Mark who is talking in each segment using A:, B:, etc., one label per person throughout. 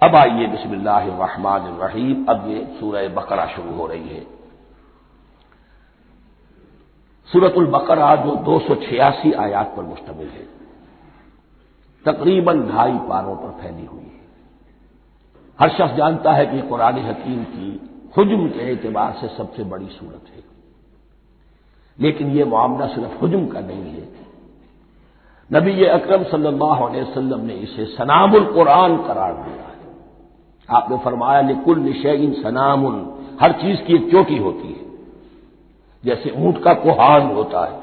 A: اب آئیے بسم اللہ الرحمن الرحیم، اب یہ سورہ بقرہ شروع ہو رہی ہے۔ سورۃ البقرہ جو 286 آیات پر مشتمل ہے، تقریباً 2.5 پاروں پر پھیلی ہوئی ہے۔ ہر شخص جانتا ہے کہ یہ قرآن حکیم کی حجم کے اعتبار سے سب سے بڑی سورت ہے، لیکن یہ معاملہ صرف حجم کا نہیں ہے۔ نبی اکرم صلی اللہ علیہ وسلم نے اسے سنام القرآن قرار دیا ہے۔ آپ نے فرمایا لکل شیء سنام، ہر چیز کی ایک چوٹی ہوتی ہے، جیسے اونٹ کا کوہان ہوتا ہے۔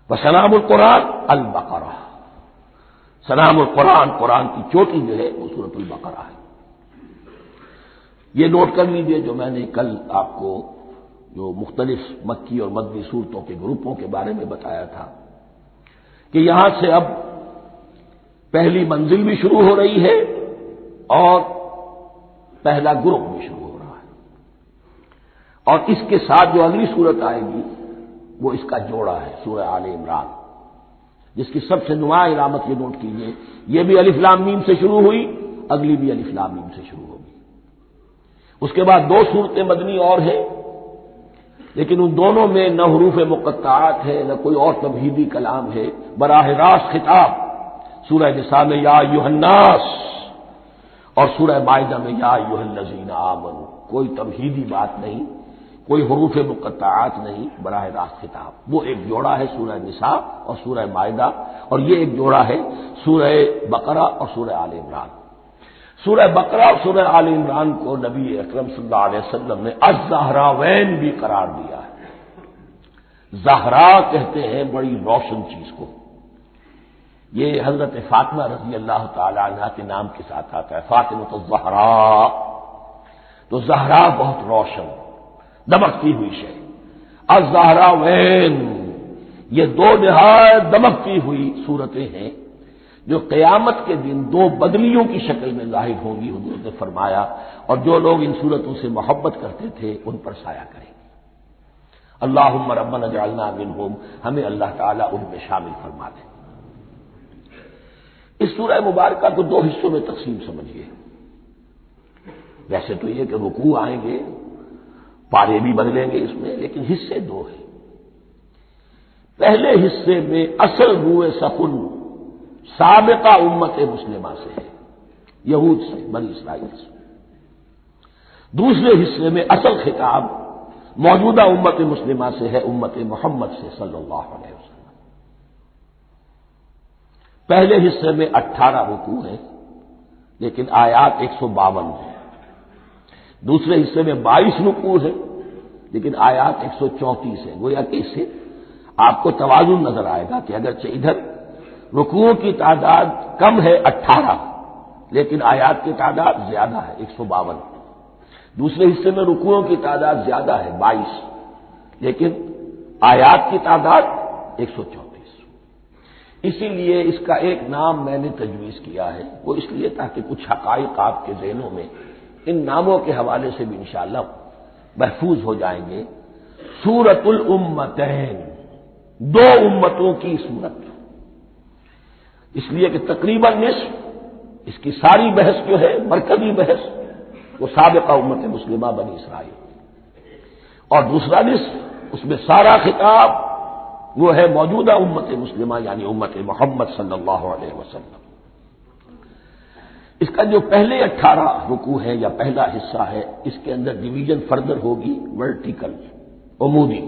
A: وسنام القرآن البقرہ، سنام القرآن، قرآن کی چوٹی جو ہے وہ سورۃ البقرہ ہے۔ یہ نوٹ کر لیجئے جو میں نے کل آپ کو جو مختلف مکی اور مدنی صورتوں کے گروپوں کے بارے میں بتایا تھا کہ یہاں سے اب پہلی منزل بھی شروع ہو رہی ہے اور پہلا گروپ بھی شروع ہو رہا ہے، اور اس کے ساتھ جو اگلی صورت آئے گی وہ اس کا جوڑا ہے، سورہ آل عمران، جس کی سب سے نمایاں علامت یہ نوٹ کیجیے، یہ بھی الف لام میم سے شروع ہوئی، اگلی بھی الف لام میم سے شروع ہوگی۔ اس کے بعد 2 صورتیں مدنی اور ہیں، لیکن ان دونوں میں نہ حروف مقطعات ہے نہ کوئی اور تمہیدی کلام ہے، براہ راست خطاب سورہ نساء میں یا ایھا الناس اور سورہ مائدہ میں یا ایھا الذین آمنوا، کوئی تمہیدی بات نہیں، کوئی حروف مقطعات نہیں، براہ راست خطاب۔ وہ ایک جوڑا ہے سورہ نساء اور سورہ مائدہ، اور یہ ایک جوڑا ہے سورہ بقرہ اور سورہ آل عمران۔ سورہ بقرہ اور سورہ آل عمران کو نبی اکرم صلی اللہ علیہ وسلم نے الزہراوین بھی قرار دیا ہے۔ زہرا کہتے ہیں بڑی روشن چیز کو، یہ حضرت فاطمہ رضی اللہ تعالی عنہا کے نام کے ساتھ آتا ہے، فاطمۃ الزہراء، تو زہرا بہت روشن دمکتی ہوئی شے۔ الزہراوین، یہ 2 نہایت دمکتی ہوئی صورتیں ہیں جو قیامت کے دن 2 بدلیوں کی شکل میں ظاہر ہوں گی، حضور نے فرمایا، اور جو لوگ ان صورتوں سے محبت کرتے تھے ان پر سایہ کریں گے۔ اللہم ربنا اجعلنا منہم، ہمیں اللہ تعالیٰ ان میں شامل فرما دے۔ اس سورہ مبارکہ کو 2 حصوں میں تقسیم سمجھیے۔ ویسے تو یہ کہ رکوع آئیں گے، پارے بھی بدلیں گے اس میں، لیکن حصے 2 ہیں۔ پہلے حصے میں اصل روئے سخن سابقہ امت مسلمہ سے ہے، یہود سے، بنی اسرائیل سے۔ دوسرے حصے میں اصل خطاب موجودہ امت مسلمہ سے ہے، امت محمد سے صلی اللہ علیہ وسلم۔ پہلے حصے میں 18 رکوع ہیں، لیکن آیات 152 ہیں۔ دوسرے حصے میں 22 رکوع ہیں، لیکن آیات 134 ہیں۔ گویا کہ اس سے آپ کو توازن نظر آئے گا کہ اگرچہ ادھر رکوعوں کی تعداد کم ہے 18، لیکن آیات کی تعداد زیادہ ہے 152۔ دوسرے حصے میں رکوعوں کی تعداد زیادہ ہے 22، لیکن آیات کی تعداد 134۔ اسی لیے اس کا ایک نام میں نے تجویز کیا ہے، وہ اس لیے تاکہ کچھ حقائق آپ کے ذہنوں میں ان ناموں کے حوالے سے بھی انشاءاللہ محفوظ ہو جائیں گے۔ سورۃ الامتین، 2 امتوں کی صورت، اس لیے کہ تقریباً نصف اس کی ساری بحث جو ہے، مرکزی بحث، وہ سابقہ امت مسلمہ بنی اسرائیل، اور دوسرا نصف اس میں سارا خطاب وہ ہے موجودہ امت مسلمہ یعنی امت محمد صلی اللہ علیہ وسلم۔ اس کا جو پہلے 18 رکوع ہے یا پہلا حصہ ہے، اس کے اندر ڈویژن فردر ہوگی ورٹیکل، عمودی،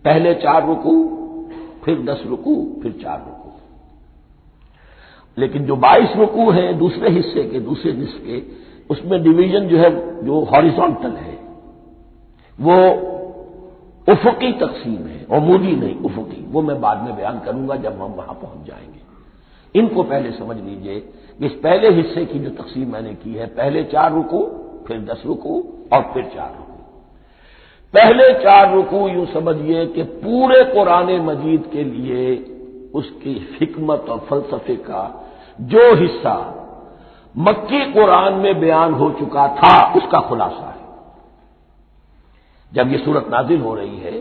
A: پہلے 4 رکوع، پھر 10 رکوع، پھر 4 رکوع۔ لیکن جو 22 رکوع ہیں دوسرے حصے کے، دوسرے نصف کے، اس میں ڈویژن جو ہے جو ہاریزونٹل ہے، وہ افقی تقسیم ہے، عمودی نہیں، افقی۔ وہ میں بعد میں بیان کروں گا جب ہم وہاں پہنچ جائیں گے۔ ان کو پہلے سمجھ لیجئے کہ اس پہلے حصے کی جو تقسیم میں نے کی ہے، پہلے 4 رکوع، پھر 10 رکوع اور پھر 4 رکوع۔ پہلے 4 رکوع یوں سمجھیے کہ پورے قرآن مجید کے لیے اس کی حکمت اور فلسفے کا جو حصہ مکی قرآن میں بیان ہو چکا تھا اس کا خلاصہ ہے۔ جب یہ سورت نازل ہو رہی ہے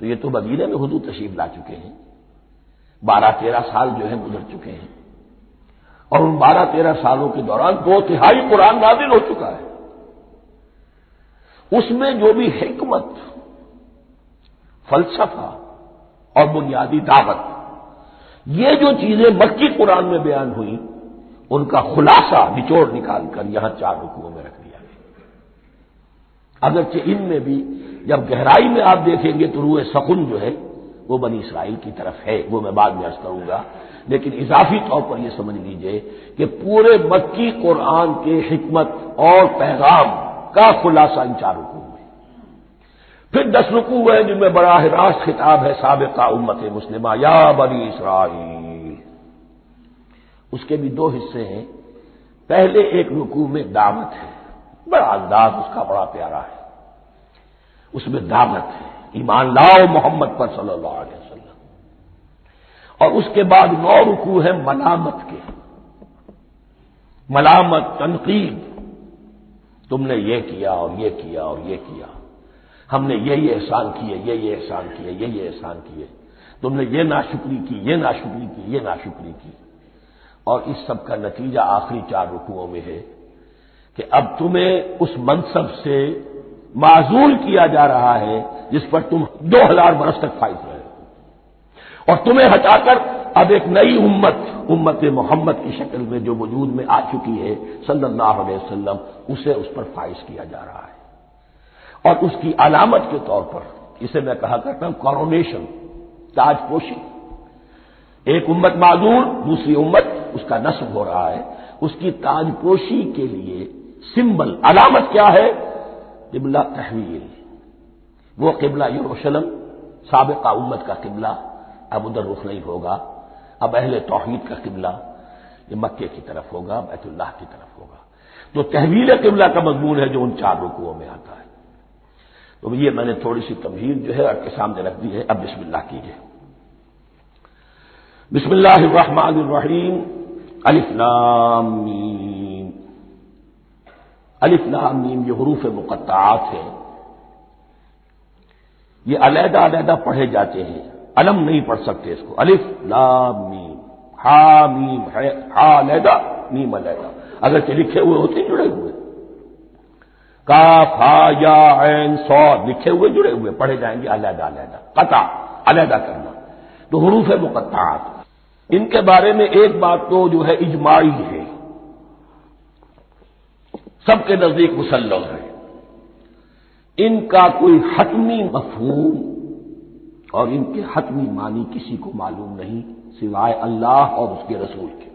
A: تو یہ تو مدینہ میں حضور تشریف لا چکے ہیں، 12-13 سال جو ہے گزر چکے ہیں، اور ان 12-13 سالوں کے دوران 2/3 قرآن نازل ہو چکا ہے۔ اس میں جو بھی حکمت، فلسفہ اور بنیادی دعوت، یہ جو چیزیں مکی قرآن میں بیان ہوئی، ان کا خلاصہ نچوڑ نکال کر یہاں 4 رکوعوں میں رکھ دیا گیا۔ اگرچہ ان میں بھی جب گہرائی میں آپ دیکھیں گے تو روح سخن جو ہے وہ بنی اسرائیل کی طرف ہے، وہ میں بعد میں عرض کروں گا، لیکن اضافی طور پر یہ سمجھ لیجئے کہ پورے مکی قرآن کے حکمت اور پیغام کا خلاصہ ان 4 رکوعوں میں۔ پھر 10 رکوع ہیں جن میں براہ راست خطاب ہے سابقہ امت مسلمہ، یا بنی اسرائیل۔ اس کے بھی 2 حصے ہیں۔ پہلے ایک رکوع میں دعوت ہے، بڑا انداز اس کا بڑا پیارا ہے، اس میں دعوت ہے، ایمان لاؤ محمد پر صلی اللہ علیہ وسلم۔ اور اس کے بعد 9 رکوع ہیں ملامت کے، ملامت، تنقید، تم نے یہ کیا اور یہ کیا اور یہ کیا، ہم نے یہ احسان کیے، یہ احسان کیے، یہ احسان کیے، تم نے یہ ناشکری کی، یہ ناشکری کی، یہ ناشکری کی۔ اور اس سب کا نتیجہ آخری 4 رکوعوں میں ہے کہ اب تمہیں اس منصب سے معزول کیا جا رہا ہے جس پر تم 2000 برس تک فائز رہے، اور تمہیں ہٹا کر اب ایک نئی امت محمد کی شکل میں جو وجود میں آ چکی ہے صلی اللہ علیہ وسلم، اسے اس پر فائز کیا جا رہا ہے۔ اور اس کی علامت کے طور پر اسے میں کہا کرتا ہوں کورونیشن، تاج پوشی۔ ایک امت معذور، دوسری امت اس کا نصب ہو رہا ہے، اس کی تاج پوشی کے لیے سمبل، علامت کیا ہے؟ قبلہ تحویل۔ وہ قبلہ یروشلم، سابقہ امت کا قبلہ اب ادھر رخ نہیں ہوگا، اب اہل توحید کا قبلہ یہ مکے کی طرف ہوگا، بیت اللہ کی طرف ہوگا۔ تو تحویل قبلہ کا مضمون ہے جو ان 4 رکوعوں میں آتا ہے۔ تو یہ میں نے تھوڑی سی تمہید جو ہے آپ کے سامنے رکھ دی ہے۔ اب بسم اللہ کیجیے۔ بسم اللہ الرحمن الرحیم، الف لام میم۔ الف لام میم یہ حروف مقطعات ہیں، یہ علیحدہ علیحدہ پڑھے جاتے ہیں، علم نہیں پڑھ سکتے اس کو۔ الف لام میم، ہا میم ہے، ہا علیحدہ میم علیحدہ، اگرچہ لکھے ہوئے ہوتے ہیں جڑے ہوئے، کاف ہا یا عین صاد لکھے ہوئے جڑے ہوئے، پڑھے جائیں گے علیحدہ علیحدہ، قطع علیحدہ کرنا۔ تو حروف مقطعات، ان کے بارے میں ایک بات تو جو ہے اجماعی ہے، سب کے نزدیک مسلم ہے، ان کا کوئی حتمی مفہوم اور ان کے حتمی معنی کسی کو معلوم نہیں سوائے اللہ اور اس کے رسول کے۔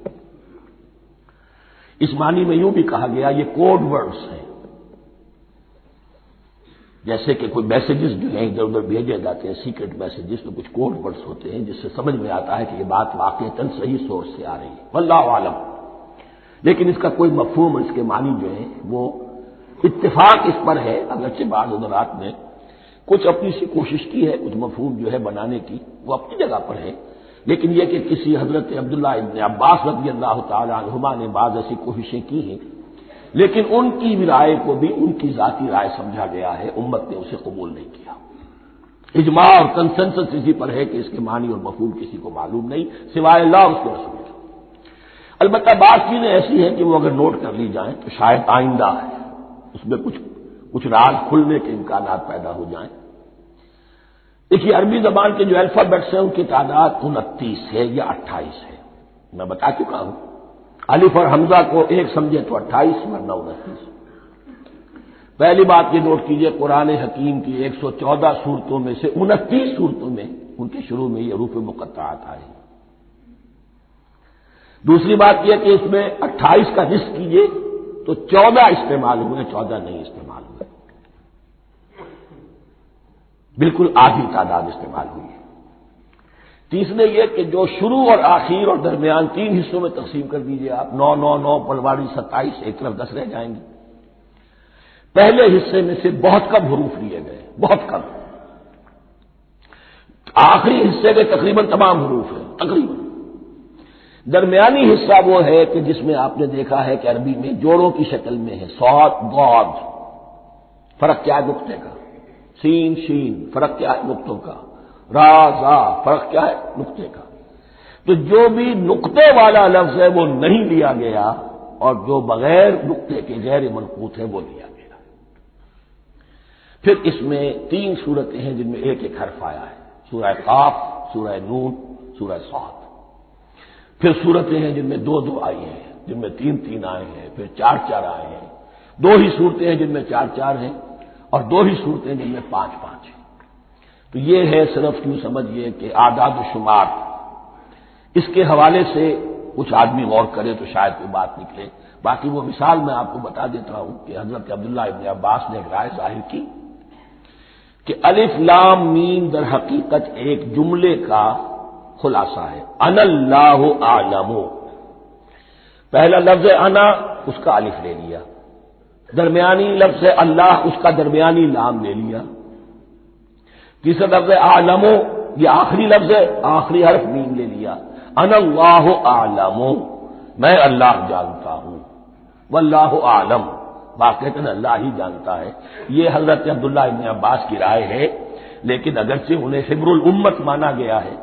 A: اس معنی میں یوں بھی کہا گیا یہ کوڈ ورڈز ہیں، جیسے کہ کوئی میسیجز جو ہیں ادھر ادھر بھیجے جاتے ہیں، سیکرٹ میسیجز، تو کچھ کوڈ ورڈز ہوتے ہیں جس سے سمجھ میں آتا ہے کہ یہ بات واقعتاً صحیح سورس سے آ رہی ہے، واللہ عالم۔ لیکن اس کا کوئی مفہوم، اس کے معنی جو ہے وہ اتفاق اس پر ہے، اگرچہ بعض حضرات نے کچھ اپنی سی کوشش کی ہے، کچھ مفہوم جو ہے بنانے کی، وہ اپنی جگہ پر ہے، لیکن یہ کہ کسی حضرت عبداللہ ابن عباس رضی اللہ تعالی عنہما نے بعض ایسی کوششیں کی ہیں، لیکن ان کی رائے کو بھی ان کی ذاتی رائے سمجھا گیا ہے، امت نے اسے قبول نہیں کیا۔ اجماع اور کنسنسس اسی پر ہے کہ اس کے معنی اور مفہوم کسی کو معلوم نہیں سوائے اللہ اور اس کے رسول کے۔ البتہ بعض چیزیں ایسی ہیں کہ وہ اگر نوٹ کر لی جائیں تو شاید آئندہ ہے اس میں کچھ راز کھلنے کے امکانات پیدا ہو جائیں۔ دیکھیے عربی زبان کے جو الفابیٹس ہیں ان کی تعداد 29 ہے یا 28 ہے، میں بتا چکا ہوں۔ الف اور حمزہ کو ایک سمجھے تو 28 ورنہ 29۔ پہلی بات یہ نوٹ کیجئے، قرآن حکیم کی 114 سورتوں میں سے 29 سورتوں میں ان کے شروع میں یہ حروف مقطعات آئے۔ دوسری بات یہ کہ اس میں 28 کا نصف کیجئے تو 14 استعمال ہوئے، 14 نہیں استعمال ہوئے، بالکل آدھی تعداد استعمال ہوئی ہے۔ تیسرے یہ کہ جو شروع اور آخر اور درمیان 3 حصوں میں تقسیم کر دیجئے آپ، 9 9 9 پلواڑی 27، ایک طرف 10 رہ جائیں گے۔ پہلے حصے میں سے بہت کم حروف لیے گئے، بہت کم۔ آخری حصے کے تقریباً تمام حروف ہیں، تقریباً۔ درمیانی حصہ وہ ہے کہ جس میں آپ نے دیکھا ہے کہ عربی میں جوڑوں کی شکل میں ہے، صاد ضاد، فرق کیا ہے نقطے کا، سین شین فرق کیا ہے نقطوں کا، را زا فرق کیا ہے نقطے کا۔ تو جو بھی نقطے والا لفظ ہے وہ نہیں لیا گیا، اور جو بغیر نقطے کے غیر منقوط ہے وہ لیا گیا۔ پھر اس میں 3 صورتیں ہیں جن میں ایک ایک حرف آیا ہے، سورہ قاف، سورہ نون، سورہ صاد۔ پھر صورتیں ہیں جن میں 2 آئی ہیں، جن میں 3 آئے ہیں، پھر 4 آئے ہیں، 2 ہی صورتیں ہیں جن میں 4 ہیں، اور 2 ہی صورتیں جن میں 5 ہیں۔ تو یہ ہے صرف یوں سمجھیے کہ اعداد و شمار۔ اس کے حوالے سے کچھ آدمی غور کرے تو شاید کوئی بات نکلے۔ باقی وہ مثال میں آپ کو بتا دیتا ہوں کہ حضرت عبداللہ ابن عباس نے ایک رائے ظاہر کی کہ الف لام میم در حقیقت ایک جملے کا خلاصہ ہے، انا اللہ اعلم۔ پہلا لفظ انا، اس کا الف لے لیا، درمیانی لفظ اللہ، اس کا درمیانی لام لے لیا، تیسرا لفظ اعلم، یہ آخری لفظ ہے، آخری حرف میم لے لیا، انا اللہ اعلم، میں اللہ جانتا ہوں، واللہ اعلم، واقعتاً اللہ ہی جانتا ہے۔ یہ حضرت عبداللہ ابن عباس کی رائے ہے، لیکن اگرچہ انہیں حبر الامت مانا گیا ہے،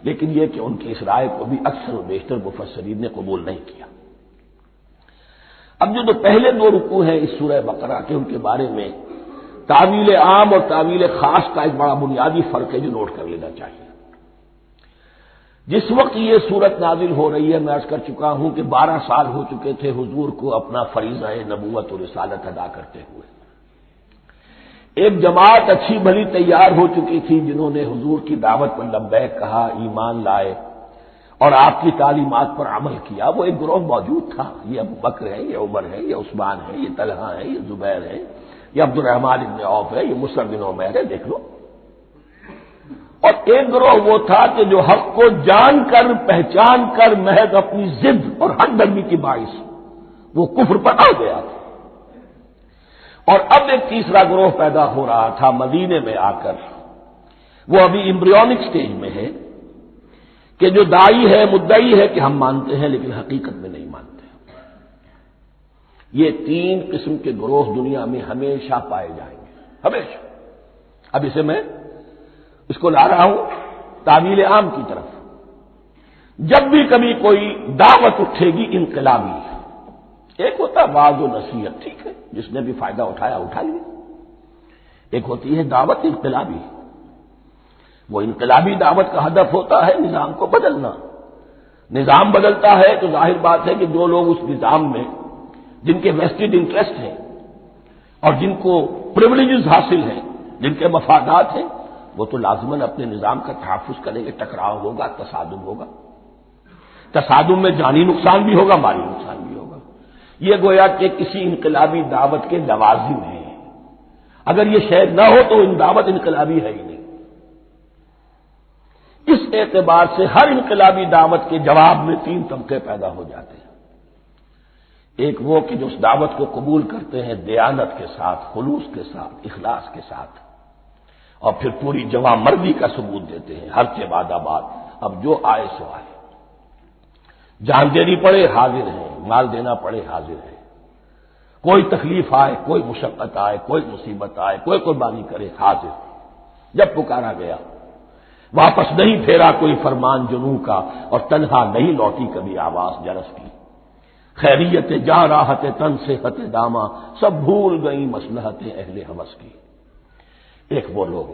A: لیکن یہ کہ ان کی اس رائے کو بھی اکثر و بیشتر مفسرین نے قبول نہیں کیا۔ اب جو پہلے 2 رکوع ہیں اس سورہ بقرہ کے، ان کے بارے میں تعویل عام اور تعویل خاص کا ایک بڑا بنیادی فرق ہے جو نوٹ کر لینا چاہیے۔ جس وقت یہ صورت نازل ہو رہی ہے، میں عرض کر چکا ہوں کہ 12 سال ہو چکے تھے حضور کو اپنا فریضہ نبوت و رسالت ادا کرتے ہوئے۔ ایک جماعت اچھی بھلی تیار ہو چکی تھی جنہوں نے حضور کی دعوت پر لبیک کہا، ایمان لائے اور آپ کی تعلیمات پر عمل کیا۔ وہ ایک گروہ موجود تھا، یہ ابو بکر ہے، یہ عمر ہے، یہ عثمان ہے، یہ طلحہ ہے، یہ زبیر ہے، یہ عبد الرحمن ابن عوف ہے، یہ مصعب بن عمیر ہے، دیکھ لو۔ اور ایک گروہ وہ تھا کہ جو حق کو جان کر پہچان کر محض اپنی ضد اور ہٹ درمی کی باعث وہ کفر پر آ گیا تھا۔ اور اب ایک تیسرا گروہ پیدا ہو رہا تھا مدینے میں آ کر، وہ ابھی ایمبریونک سٹیج میں ہے کہ جو داعی ہے، مدعی ہے کہ ہم مانتے ہیں لیکن حقیقت میں نہیں مانتے۔ یہ 3 قسم کے گروہ دنیا میں ہمیشہ پائے جائیں گے، ہمیشہ۔ اب اسے میں اس کو لا رہا ہوں تعویل عام کی طرف۔ جب بھی کبھی کوئی دعوت اٹھے گی انقلابی، ایک ہوتا ہے وعظ و نصیحت، ٹھیک ہے، جس نے بھی فائدہ اٹھایا اٹھا لیا۔ ایک ہوتی ہے دعوت انقلابی، وہ انقلابی دعوت کا ہدف ہوتا ہے نظام کو بدلنا۔ نظام بدلتا ہے تو ظاہر بات ہے کہ جو لوگ اس نظام میں جن کے ویسٹڈ انٹرسٹ ہیں اور جن کو پریولیجز حاصل ہیں، جن کے مفادات ہیں، وہ تو لازماً اپنے نظام کا تحفظ کریں گے، ٹکراؤ ہوگا، تصادم ہوگا، تصادم میں جانی نقصان بھی ہوگا، مالی نقصان بھی ہوگا۔ یہ گویا کہ کسی انقلابی دعوت کے لوازم ہیں۔ اگر یہ شے نہ ہو تو دعوت انقلابی ہے ہی نہیں۔ اس اعتبار سے ہر انقلابی دعوت کے جواب میں 3 طبقے پیدا ہو جاتے ہیں۔ ایک وہ کہ جو اس دعوت کو قبول کرتے ہیں دیانت کے ساتھ، خلوص کے ساتھ، اخلاص کے ساتھ، اور پھر پوری جواں مردی کا ثبوت دیتے ہیں، ہر کے بعد آباد، اب جو آئے سو آئے، جان دینی پڑے حاضر ہیں، مال دینا پڑے حاضر ہیں، کوئی تکلیف آئے، کوئی مشقت آئے، کوئی مصیبت آئے، کوئی قربانی کرے حاضر۔ جب پکارا گیا واپس نہیں پھیرا کوئی فرمان جنوں کا، اور تنہا نہیں لوٹی کبھی آواز جرس کی۔ خیریت جا راحت تن صحت داما، سب بھول گئی مصلحت اہل ہوس کی۔ ایک وہ لوگ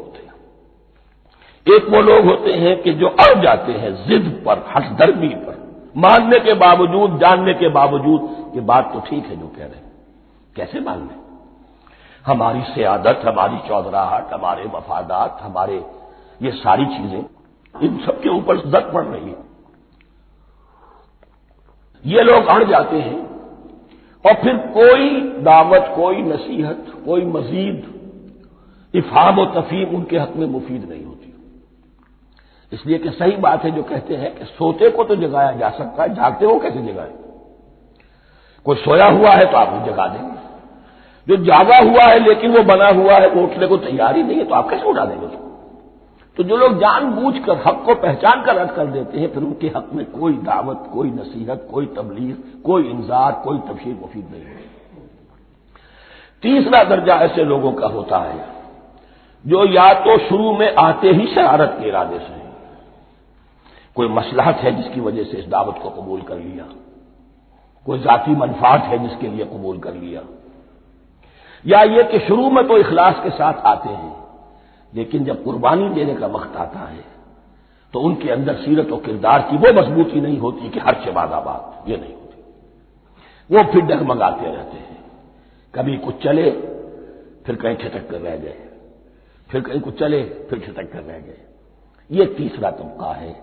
A: ہوتے ہیں کہ جو اڑ جاتے ہیں ضد پر، ہٹ درمی پر، ماننے کے باوجود، جاننے کے باوجود کہ بات تو ٹھیک ہے جو کہہ رہے ہیں، کیسے مان لیں؟ ہماری سیادت، ہماری چودراہٹ، ہمارے مفادات، ہمارے یہ ساری چیزیں ان سب کے اوپر زد پڑ رہی ہے۔ یہ لوگ اڑ جاتے ہیں اور پھر کوئی دعوت، کوئی نصیحت، کوئی مزید افہام و تفہیم ان کے حق میں مفید نہیں ہوتی۔ اس لیے کہ صحیح بات ہے جو کہتے ہیں کہ سوتے کو تو جگایا جا سکتا ہے، جاگتے ہو کیسے جگائیں؟ کوئی سویا ہوا ہے تو آپ کو جگا دیں گے، جو جاگا ہوا ہے لیکن وہ بنا ہوا ہے، وہ اٹھنے کو تیار ہی نہیں ہے، تو آپ کیسے اٹھا دیں گے اس کو؟ تو جو لوگ جان بوجھ کر حق کو پہچان کر رد کر دیتے ہیں، پھر ان کے حق میں کوئی دعوت، کوئی نصیحت، کوئی تبلیغ، کوئی انذار، کوئی تبشیر مفید نہیں ہوتی۔ تیسرا درجہ ایسے لوگوں کا ہوتا ہے جو یا تو شروع میں آتے ہی شرارت کے ارادے سے، کوئی مصلحت ہے جس کی وجہ سے اس دعوت کو قبول کر لیا، کوئی ذاتی منفعت ہے جس کے لیے قبول کر لیا، یا یہ کہ شروع میں تو اخلاص کے ساتھ آتے ہیں لیکن جب قربانی دینے کا وقت آتا ہے تو ان کے اندر سیرت و کردار کی وہ مضبوطی نہیں ہوتی کہ ہر شے باد آباد، یہ نہیں ہوتی، وہ پھر ڈگمگاتے رہتے ہیں، کبھی کچھ چلے پھر کہیں چھٹک کر رہ گئے، پھر کہیں کچھ چلے پھر چھٹک کر رہ گئے۔ یہ تیسرا طبقہ ہے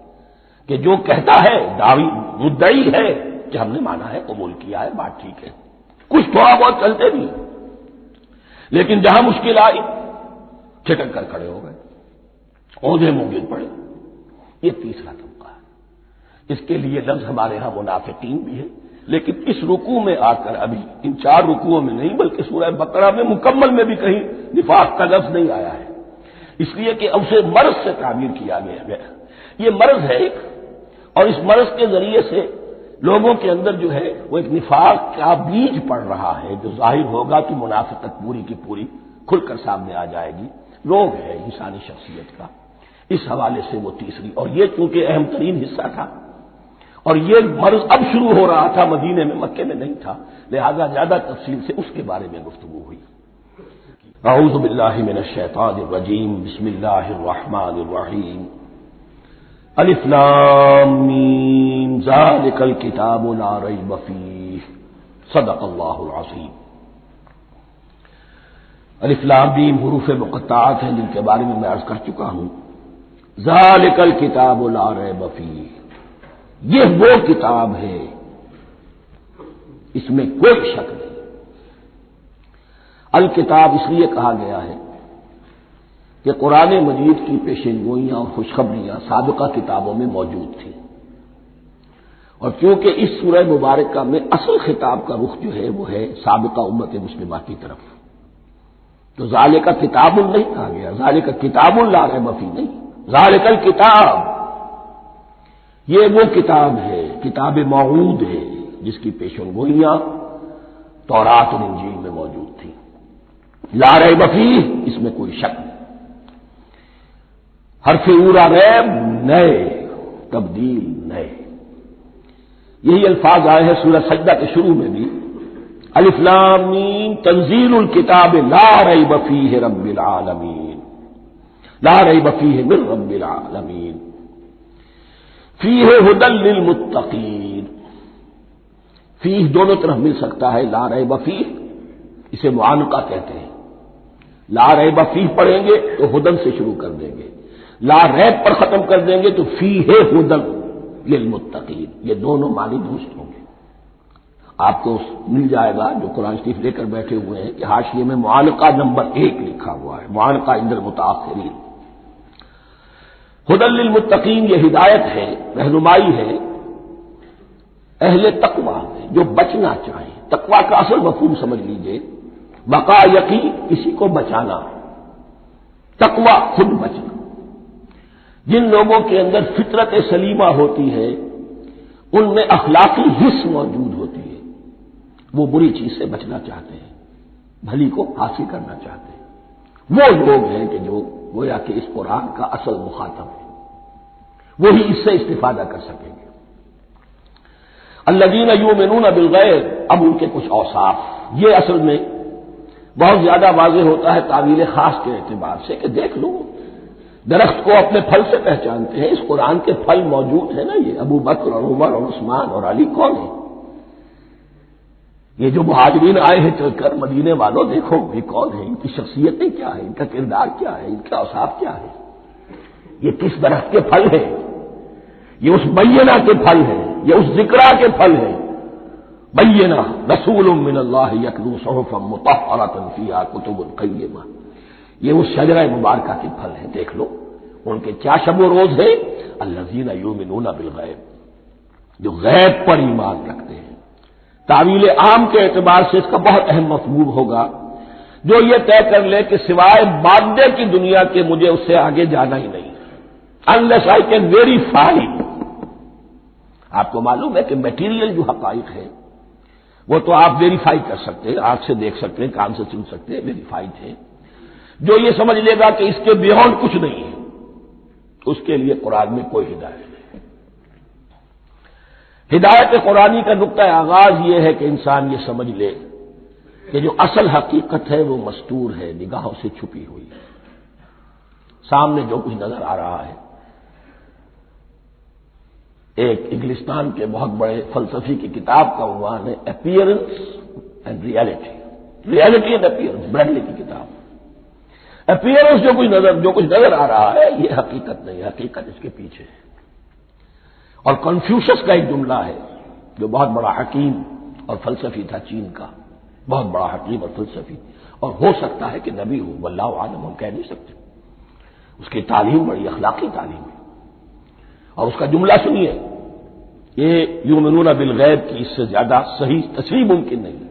A: کہ جو کہتا ہے، دعوی مدعی ہے کہ ہم نے مانا ہے، قبول کیا ہے، بات ٹھیک ہے، کچھ تھوڑا بہت چلتے بھی، لیکن جہاں مشکل آئی چھٹک کر کھڑے ہو گئے، اوندھے منہ گر پڑے۔ یہ تیسرا طبقہ ہے۔ اس کے لیے لفظ ہمارے ہاں منافقین بھی ہے، لیکن اس رکوع میں آ کر ابھی ان 4 رکوعوں میں نہیں بلکہ سورہ بقرہ میں مکمل میں بھی کہیں نفاق کا لفظ نہیں آیا ہے، اس لیے کہ اسے مرض سے تعبیر کیا گیا ہے۔ یہ مرض ہے ایک، اور اس مرض کے ذریعے سے لوگوں کے اندر جو ہے وہ ایک نفاق کا بیج پڑ رہا ہے، جو ظاہر ہوگا تو منافقت پوری کی پوری کھل کر سامنے آ جائے گی۔ روگ ہے انسانی شخصیت کا، اس حوالے سے وہ تیسری، اور یہ چونکہ اہم ترین حصہ تھا اور یہ مرض اب شروع ہو رہا تھا، مدینے میں، مکے میں نہیں تھا، لہذا زیادہ تفصیل سے اس کے بارے میں گفتگو ہوئی۔ اعوذ باللہ من الشیطان الرجیم، بسم اللہ الرحمن الرحیم، الف لام میم، ذالک الکتاب لا ریب فیہ، صدق اللہ العظیم۔ الف لام میم حروف مقطعات ہیں جن کے بارے میں عرض کر چکا ہوں۔ ذالک الکتاب لا ریب فیہ، یہ وہ کتاب ہے اس میں کوئی شک نہیں۔ الکتاب اس لیے کہا گیا ہے کہ قرآن مجید کی پیشنگوئیاں اور خوشخبریاں سابقہ کتابوں میں موجود تھیں، اور کیونکہ اس سورہ مبارکہ میں اصل خطاب کا رخ جو ہے وہ ہے سابقہ امت مسلمہ کی طرف، تو ذالک کتاب نہیں کہا گیا، ذالک کتاب لا ریب فیہ نہیں، ذالک الکتاب، یہ وہ کتاب ہے، کتاب موعود ہے جس کی پیشنگوئیاں تورات اور انجیل میں موجود تھیں۔ لا ریب فیہ، اس میں کوئی شک نہیں۔ حرف اورا ریب، نئے، تبدیل، نئے، یہی الفاظ آئے ہیں سورہ سجدہ کے شروع میں بھی، الف لام میم تنزیل الکتاب لا ریب فیہ رب العالمین، لا ریب فیہ من رب العالمین، فیہ ھدی للمتقین۔ فیہ دونوں طرف مل سکتا ہے، لا ریب فیہ اسے معانقہ کہتے ہیں، لا ریب فیہ پڑھیں گے تو ہدن سے شروع کر دیں گے، لا ریب پر ختم کر دیں گے تو فیہ ھدی للمتقین، یہ دونوں معنی درست ہوں گے۔ آپ کو مل جائے گا جو قرآن شریف لے کر بیٹھے ہوئے ہیں کہ حاشیے میں معانقہ نمبر 1 لکھا ہوا ہے، معانقہ عند المتاخرین۔ ھدی للمتقین یہ ہدایت ہے، رہنمائی ہے اہل تقویٰ میں جو بچنا چاہیں۔ تقویٰ کا اصل مفہوم سمجھ لیجئے، بقا یقین، کسی کو بچانا، تقویٰ خود بچنا۔ جن لوگوں کے اندر فطرت سلیمہ ہوتی ہے ان میں اخلاقی حس موجود ہوتی ہے، وہ بری چیز سے بچنا چاہتے ہیں، بھلی کو حاصل کرنا چاہتے ہیں، وہ لوگ ہیں کہ جو گویا کہ اس قرآن کا اصل مخاطب ہے، وہی اس سے استفادہ کر سکیں گے۔ الذین یؤمنون بالغیب، اب ان کے کچھ اوصاف، یہ اصل میں بہت زیادہ واضح ہوتا ہے تعویل خاص کے اعتبار سے کہ دیکھ لو درخت کو اپنے پھل سے پہچانتے ہیں، اس قرآن کے پھل موجود ہیں نا، یہ ابو بکر اور عمر اور عثمان اور علی کون ہیں؟ یہ جو مہاجرین آئے ہیں چل کر، مدینے والوں دیکھو یہ کون ہیں، ان کی شخصیتیں کیا ہیں، ان کا کردار کیا ہے، ان کا اوصاف کیا ہے، یہ کس درخت کے پھل ہیں، یہ اس بینہ کے پھل ہیں، یہ اس ذکرہ کے پھل ہیں۔ بینہ رسول من اللہ یتلو صحفا مطہرۃ فیہا کتب قیمہ، یہ اس شجرہ مبارکہ کے پھل ہیں، دیکھ لو ان کے کیا شب و روز ہے۔ الذین یؤمنون بالغیب، جو غیب پر ایمان رکھتے ہیں۔ تعویل عام کے اعتبار سے اس کا بہت اہم مفہوم ہوگا، جو یہ طے کر لے کہ سوائے مادے کی دنیا کے مجھے اس سے آگے جانا ہی نہیں، unless I can verify۔ آپ کو معلوم ہے کہ میٹیریل جو حقائق ہے وہ تو آپ ویریفائی کر سکتے ہیں، آنکھ سے دیکھ سکتے ہیں، کان سے سن سکتے ہیں، ویریفائڈ ہے۔ جو یہ سمجھ لے گا کہ اس کے بیونڈ کچھ نہیں ہے، اس کے لیے قرآن میں کوئی ہدایت نہیں ہے۔ ہدایت قرآنی کا نقطہ آغاز یہ ہے کہ انسان یہ سمجھ لے کہ جو اصل حقیقت ہے وہ مستور ہے، نگاہوں سے چھپی ہوئی ہے، سامنے جو کچھ نظر آ رہا ہے۔ ایک انگلستان کے بہت بڑے فلسفی کی کتاب کا عنوان ہے appearance and reality, reality and appearance, Bradley کی کتاب۔ اپیئرنس جو کچھ نظر آ رہا ہے یہ حقیقت نہیں، حقیقت اس کے پیچھے ہے۔ اور کنفیوشس کا ایک جملہ ہے جو بہت بڑا حکیم اور فلسفی تھا، چین کا بہت بڑا حکیم اور فلسفی، اور ہو سکتا ہے کہ نبی ہو، واللہ عالم، ہم کہہ نہیں سکتے۔ اس کی تعلیم بڑی اخلاقی تعلیم ہے، اور اس کا جملہ سنیے، یہ یؤمنون بالغیب کی اس سے زیادہ صحیح تصریح ممکن نہیں۔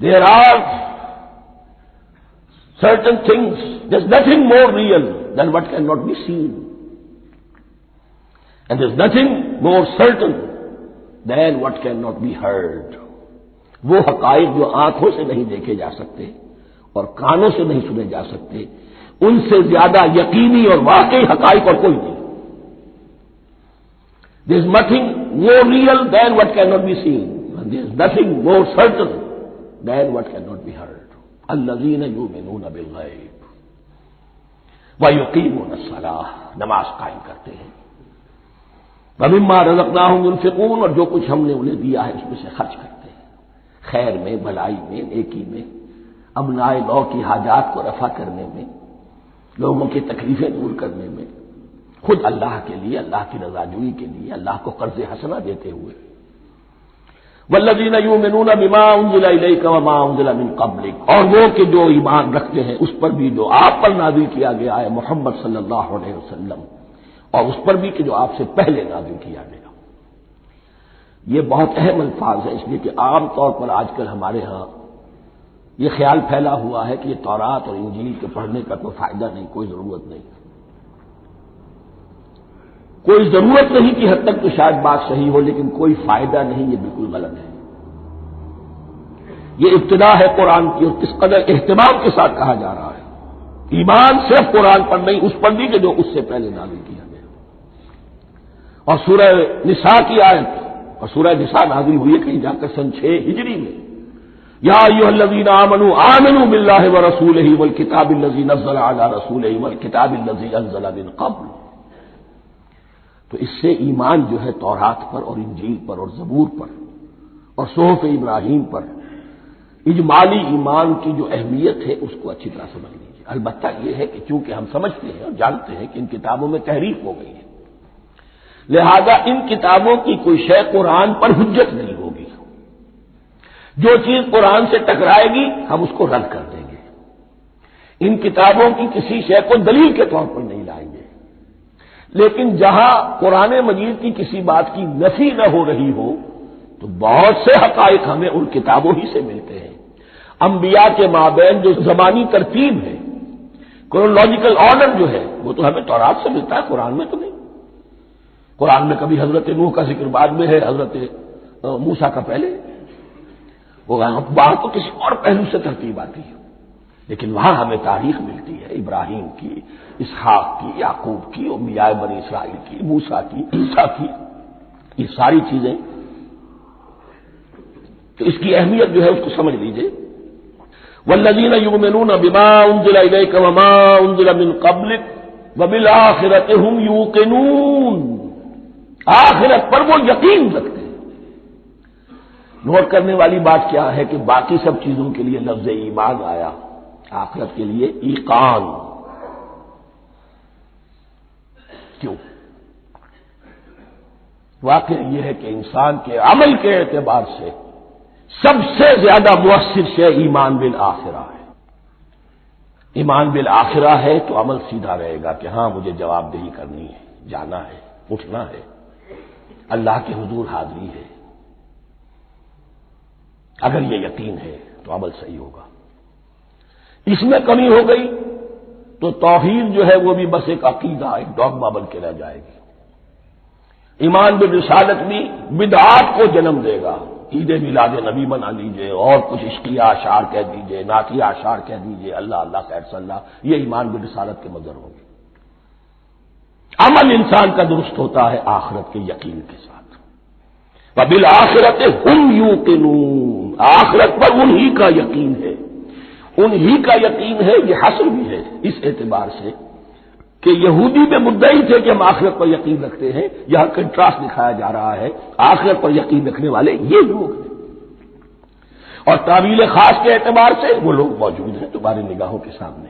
A: There are certain things, there's nothing more real than what cannot be seen. And there's nothing more certain than what cannot be heard. وہ حقائق جو آنکھوں سے نہیں دیکھے جا سکتے اور کانوں سے نہیں سنے جا سکتے، ان سے زیادہ یقینی اور واقعی حقائق اور کوئی نہیں۔ There's nothing more real than what cannot be seen. And there's nothing more certain than what cannot be heard. الذین یؤمنون بالغیب ویقیمون الصلاۃ، نماز قائم کرتے ہیں، ومما رزقناہم ينفقون، اور جو کچھ ہم نے انہیں دیا ہے اس میں سے خرچ کرتے ہیں، خیر میں، بھلائی میں، نیکی میں، ابناء نو کی حاجات کو رفع کرنے میں، لوگوں کی تکلیفیں دور کرنے میں، خود اللہ کے لیے، اللہ کی رضاجوئی کے لیے، اللہ کو قرض حسنہ دیتے ہوئے۔ والذین یؤمنون بما انزل الیک وما انزل من قبلک، اور وہ کہ جو ایمان رکھتے ہیں اس پر بھی جو آپ پر نازل کیا گیا ہے محمد صلی اللہ علیہ وسلم، اور اس پر بھی کہ جو آپ سے پہلے نازل کیا گیا۔ یہ بہت اہم الفاظ ہے، اس لیے کہ عام طور پر آج کل ہمارے ہاں یہ خیال پھیلا ہوا ہے کہ یہ تورات اور انجیل کے پڑھنے کا کوئی فائدہ نہیں، کوئی ضرورت نہیں، کوئی ضرورت نہیں کی حد تک تو شاید بات صحیح ہو، لیکن کوئی فائدہ نہیں، یہ بالکل غلط ہے۔ یہ ابتدا ہے قرآن کی، اور کس قدر اہتمام کے ساتھ کہا جا رہا ہے، ایمان صرف قرآن پر نہیں، اس پر بھی کہ جو اس سے پہلے نازل کیا گیا۔ اور سورہ نساء کی آیت، اور سورہ نساء نازل ہوئی ہے کہیں جا کر سن 6 ہجری میں، یا ایھا الذین آمنوا آمنوا باللہ ورسولہ والکتاب الذی نزل علی رسولہ والکتاب الذی انزل من قبل۔ تو اس سے ایمان جو ہے تورات پر اور انجیل پر اور زبور پر اور صحف ابراہیم پر، اجمالی ایمان کی جو اہمیت ہے اس کو اچھی طرح سمجھ لیجیے۔ البتہ یہ ہے کہ چونکہ ہم سمجھتے ہیں اور جانتے ہیں کہ ان کتابوں میں تحریف ہو گئی ہے، لہذا ان کتابوں کی کوئی شے قرآن پر حجت نہیں ہوگی، جو چیز قرآن سے ٹکرائے گی ہم اس کو رد کر دیں گے، ان کتابوں کی کسی شے کو دلیل کے طور پر نہیں لائیں گے۔ لیکن جہاں قرآن مجید کی کسی بات کی نفی نہ ہو رہی ہو تو بہت سے حقائق ہمیں ان کتابوں ہی سے ملتے ہیں۔ انبیاء کے مابین جو زمانی ترتیب ہے، کرونالوجیکل آرڈر جو ہے، وہ تو ہمیں تورات سے ملتا ہے، قرآن میں تو نہیں۔ قرآن میں کبھی حضرت نوح کا ذکر بعد میں ہے، حضرت موسیٰ کا پہلے، وہاں تو کسی اور پہلو سے ترتیب آتی ہے، لیکن وہاں ہمیں تاریخ ملتی ہے، ابراہیم کی، اسحاق کی، یعقوب کی، انبیاء بنی اسرائیل کی، موسیٰ کی، عیسیٰ کی، یہ ساری چیزیں۔ تو اس کی اہمیت جو ہے اس کو سمجھ لیجئے۔ والذین یؤمنون بما انزل الیک وما انزل من قبلک وبالآخرۃ هم یوقنون، آخرت پر وہ یقین رکھتے ہیں۔ نوٹ کرنے والی بات کیا ہے کہ باقی سب چیزوں کے لیے لفظ ایمان آیا، آخرت کے لیے ایقان کیوں؟ واقع یہ ہے کہ انسان کے عمل کے اعتبار سے سب سے زیادہ مؤثر شے ایمان بالآخرہ ہے۔ ایمان بالآخرہ ہے تو عمل سیدھا رہے گا کہ ہاں مجھے جواب دہی کرنی ہے، جانا ہے، اٹھنا ہے، اللہ کے حضور حاضری ہے۔ اگر یہ یقین ہے تو عمل صحیح ہوگا۔ اس میں کمی ہو گئی تو توحید جو ہے وہ بھی بس ایک عقیدہ، ایک ڈوگما بن کے رہ جائے گی۔ ایمان بالرسالت بھی بدعات کو جنم دے گا، عید میلاد نبی بنا لیجئے اور کچھ عشقیہ اشعار کہہ دیجئے، نعتیہ اشعار کہہ دیجئے، اللہ اللہ خیر صلی اللہ، یہ ایمان بالرسالت کے مظہر ہوں گے۔ عمل انسان کا درست ہوتا ہے آخرت کے یقین کے ساتھ. وبالآخرۃ ہم یوقنون، آخرت پر انہی کا یقین ہے، انہی کا یقین ہے. یہ حصر بھی ہے اس اعتبار سے کہ یہودی میں مدعی تھے کہ ہم آخرت پر یقین رکھتے ہیں، یہاں کنٹراسٹ دکھایا جا رہا ہے آخرت پر یقین رکھنے والے یہ لوگ ہیں. اور تعویل خاص کے اعتبار سے وہ لوگ موجود ہیں تمہاری نگاہوں کے سامنے.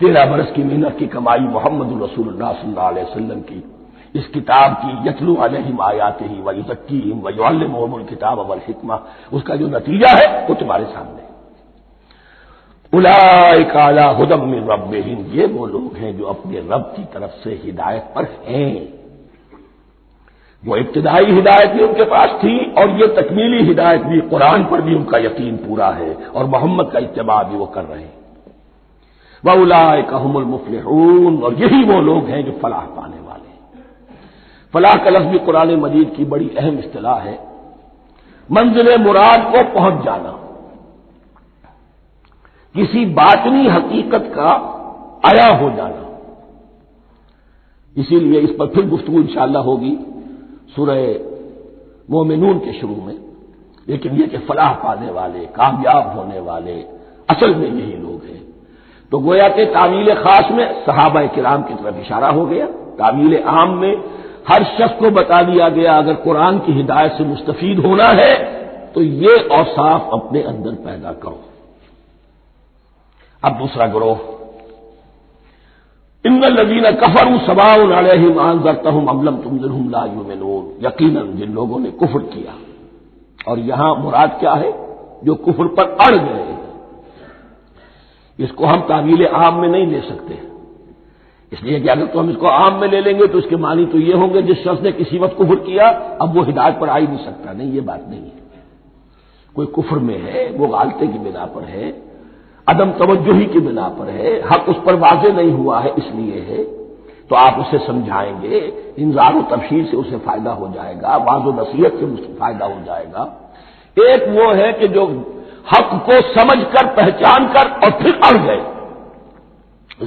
A: 13 برس کی محنت کی کمائی محمد الرسول اللہ صلی اللہ علیہ وسلم کی اس کتاب کی، یتلو علیہم آیاتہ ویزکیہم ویعلمہم الکتاب والحکمہ، اس کا جو نتیجہ ہے وہ تمہارے سامنے. اولئک علی ھدی من ربہم، یہ وہ لوگ ہیں جو اپنے رب کی طرف سے ہدایت پر ہیں. وہ ابتدائی ہدایت بھی ان کے پاس تھی اور یہ تکمیلی ہدایت بھی، قرآن پر بھی ان کا یقین پورا ہے اور محمد کا اتباع بھی وہ کر رہے ہیں. وَأُولَٰئِكَ هُمُ الْمُفْلِحُونَ، اور یہی وہ لوگ ہیں جو فلاح پانے والے ہیں. فلاح کا لفظ بھی قرآن مجید کی بڑی اہم اصطلاح ہے. منزل مراد کو پہنچ جانا، کسی باطنی حقیقت کا عیا ہو جانا. اسی لیے اس پر پھر گفتگو انشاءاللہ ہوگی سورہ مومنون کے شروع میں. لیکن یہ کہ فلاح پانے والے، کامیاب ہونے والے اصل میں یہی لوگ ہیں. تو گویا کہ تعویل خاص میں صحابہ کرام کی طرف اشارہ ہو گیا، تعویل عام میں ہر شخص کو بتا دیا گیا اگر قرآن کی ہدایت سے مستفید ہونا ہے تو یہ اوصاف اپنے اندر پیدا کرو. اب دوسرا گروہ، ان الذین کفروا سواء علیہم انذرتہم ام لم تنذرہم لا یؤمنون، یقیناً جن لوگوں نے کفر کیا، اور یہاں مراد کیا ہے؟ جو کفر پر اڑ گئے. اس کو ہم تعویل عام میں نہیں لے سکتے، اس لیے کہ اگر تو ہم اس کو عام میں لے لیں گے تو اس کے معنی تو یہ ہوں گے جس شخص نے کسی وقت کفر کیا اب وہ ہدایت پر آ ہی نہیں سکتا. نہیں، یہ بات نہیں ہے. کوئی کفر میں ہے، وہ غالطے کی بنا پر ہے، عدم توجہی کی بنا پر ہے، حق اس پر واضح نہیں ہوا ہے اس لیے ہے، تو آپ اسے سمجھائیں گے، انذار و تبشیر سے اسے فائدہ ہو جائے گا، واعظ و نصیحت سے اسے فائدہ ہو جائے گا. ایک وہ ہے کہ جو حق کو سمجھ کر پہچان کر اور پھر اڑ گئے،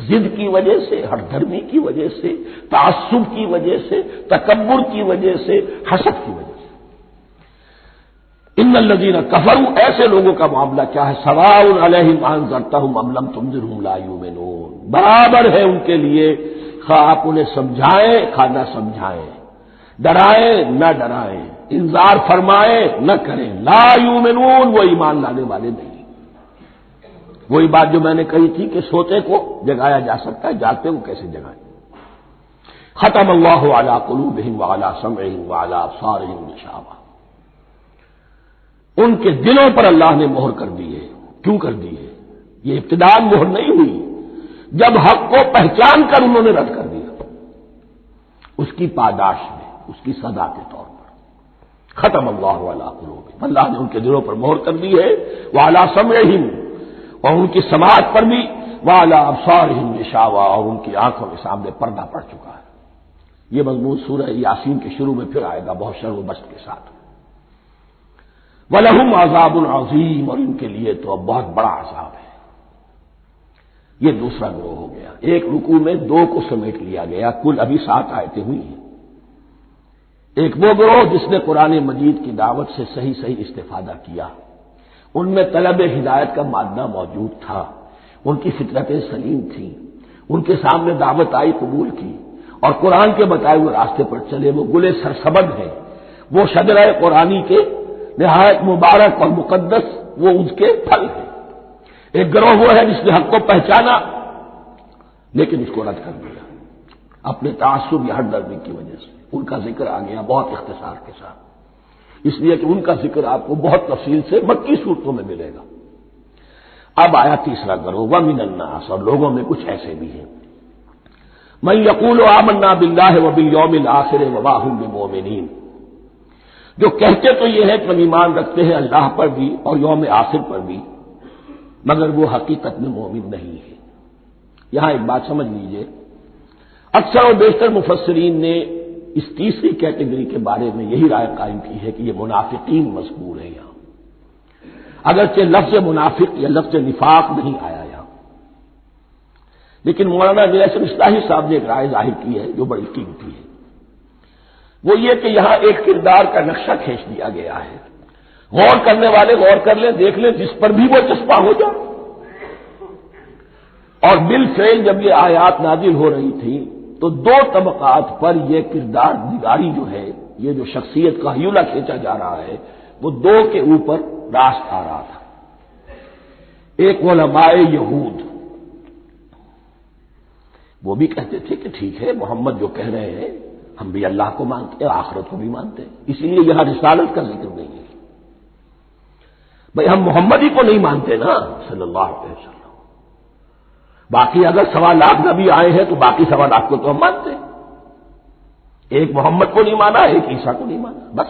A: ضد کی وجہ سے، ہٹ دھرمی کی وجہ سے، تعصب کی وجہ سے، تکبر کی وجہ سے، حسد کی وجہ سے. ان الذین کفروا، ایسے لوگوں کا معاملہ کیا ہے؟ سواء علیہم انذرتہم ام لم تنذرہم لا یؤمنون، برابر ہے ان کے لیے خواہ آپ انہیں سمجھائیں خواہ نہ سمجھائیں، ڈرائیں نہ ڈرائیں، انذار فرمائیں نہ کریں، لا یؤمنون، وہ ایمان لانے والے نہیں. وہی بات جو میں نے کہی تھی کہ سوتے کو جگایا جا سکتا ہے، جاگتے کو کیسے جگائیں. ختم اللہ علی قلوبہم وعلی سمعہم وعلی ابصارہم غشاوہ، ان کے دلوں پر اللہ نے مہر کر دی ہے. کیوں کر دی ہے؟ یہ ابتداءً مہر نہیں ہوئی، جب حق کو پہچان کر انہوں نے رد کر دیا، اس کی پاداش میں، اس کی سزا کے طور پر. ختم اللہ علی قلوبہم، اللہ نے ان کے دلوں پر مہر کر دی ہے، وعلی سمعہم، اور ان کی سماعت پر بھی، وعلی ابصارہم غشاوہ، اور ان کی آنکھوں کے سامنے پردہ پڑ چکا ہے. یہ مضمون سورہ یاسین کے شروع میں پھر آئے گا بہت شر و بست کے ساتھ. وَلَهُمْ عَذَابٌ عَظِيمٌ، اور ان کے لیے تو اب بہت بڑا عذاب ہے. یہ دوسرا گروہ ہو گیا. ایک رکوع میں 2 کو سمیٹ لیا گیا، کل ابھی 7 آیتیں ہوئی ہیں. ایک وہ گروہ جس نے قرآن مجید کی دعوت سے صحیح استفادہ کیا، ان میں طلب ہدایت کا مادہ موجود تھا، ان کی فطرتیں سلیم تھیں، ان کے سامنے دعوت آئی، قبول کی، اور قرآن کے بتائے ہوئے راستے پر چلے. وہ گلے سرسبد ہیں، وہ شجرہ قرآنی کے نہایت مبارک اور مقدس، وہ اس کے پھل ہیں. ایک گروہ وہ ہے جس نے حق کو پہچانا لیکن اس کو رد کر دیا اپنے تعصب یا ہٹ دھرمی کی وجہ سے. ان کا ذکر آ گیا بہت اختصار کے ساتھ، اس لیے کہ ان کا ذکر آپ کو بہت تفصیل سے مکی صورتوں میں ملے گا. اب آیا تیسرا گروہ، وَمِنَ النَّاسِ، اور لوگوں میں کچھ ایسے بھی ہیں، مَن يَقُولُ آمَنَّا بِاللَّهِ وَبِالْيَوْمِ الْآخِرِ وَمَا هُم بِمُؤْمِنِينَ، جو کہتے تو یہ ہے کہ ہم ایمان رکھتے ہیں اللہ پر بھی اور یوم آخر پر بھی، مگر وہ حقیقت میں مومن نہیں ہے. یہاں ایک بات سمجھ لیجئے، اکثر اور بیشتر مفسرین نے اس تیسری کیٹیگری کے بارے میں یہی رائے قائم کی ہے کہ یہ منافقین مذکور ہیں یہاں، اگرچہ لفظ منافق یا لفظ نفاق نہیں آیا یہاں، لیکن مولانا میاں اصلاحی صاحب نے ایک رائے ظاہر کی ہے جو بڑی قیمتی ہے، وہ یہ کہ یہاں ایک کردار کا نقشہ کھینچ دیا گیا ہے، غور کرنے والے غور کر لیں، دیکھ لیں، جس پر بھی وہ چسپاں ہو جائے۔ اور بالفعل جب یہ آیات نازل ہو رہی تھی تو دو طبقات پر یہ کردار نگاری جو ہے، یہ جو شخصیت کا ہیولہ کھینچا جا رہا ہے، وہ دو کے اوپر راست آ رہا تھا۔ ایک علماء یہود، وہ بھی کہتے تھے کہ ٹھیک ہے، محمد جو کہہ رہے ہیں ہم بھی اللہ کو مانتے ہیں، آخرت کو بھی مانتے ہیں، اسی لیے یہاں رسالت کا ذکر نہیں ہے۔ بھئی ہم محمد ہی کو نہیں مانتے نا صلی اللہ علیہ وسلم، باقی اگر 1.25 نبی آئے ہیں تو باقی 1.25 کو تو ہم مانتے ہیں، ایک محمد کو نہیں مانا، ایک عیسیٰ کو نہیں مانا، بس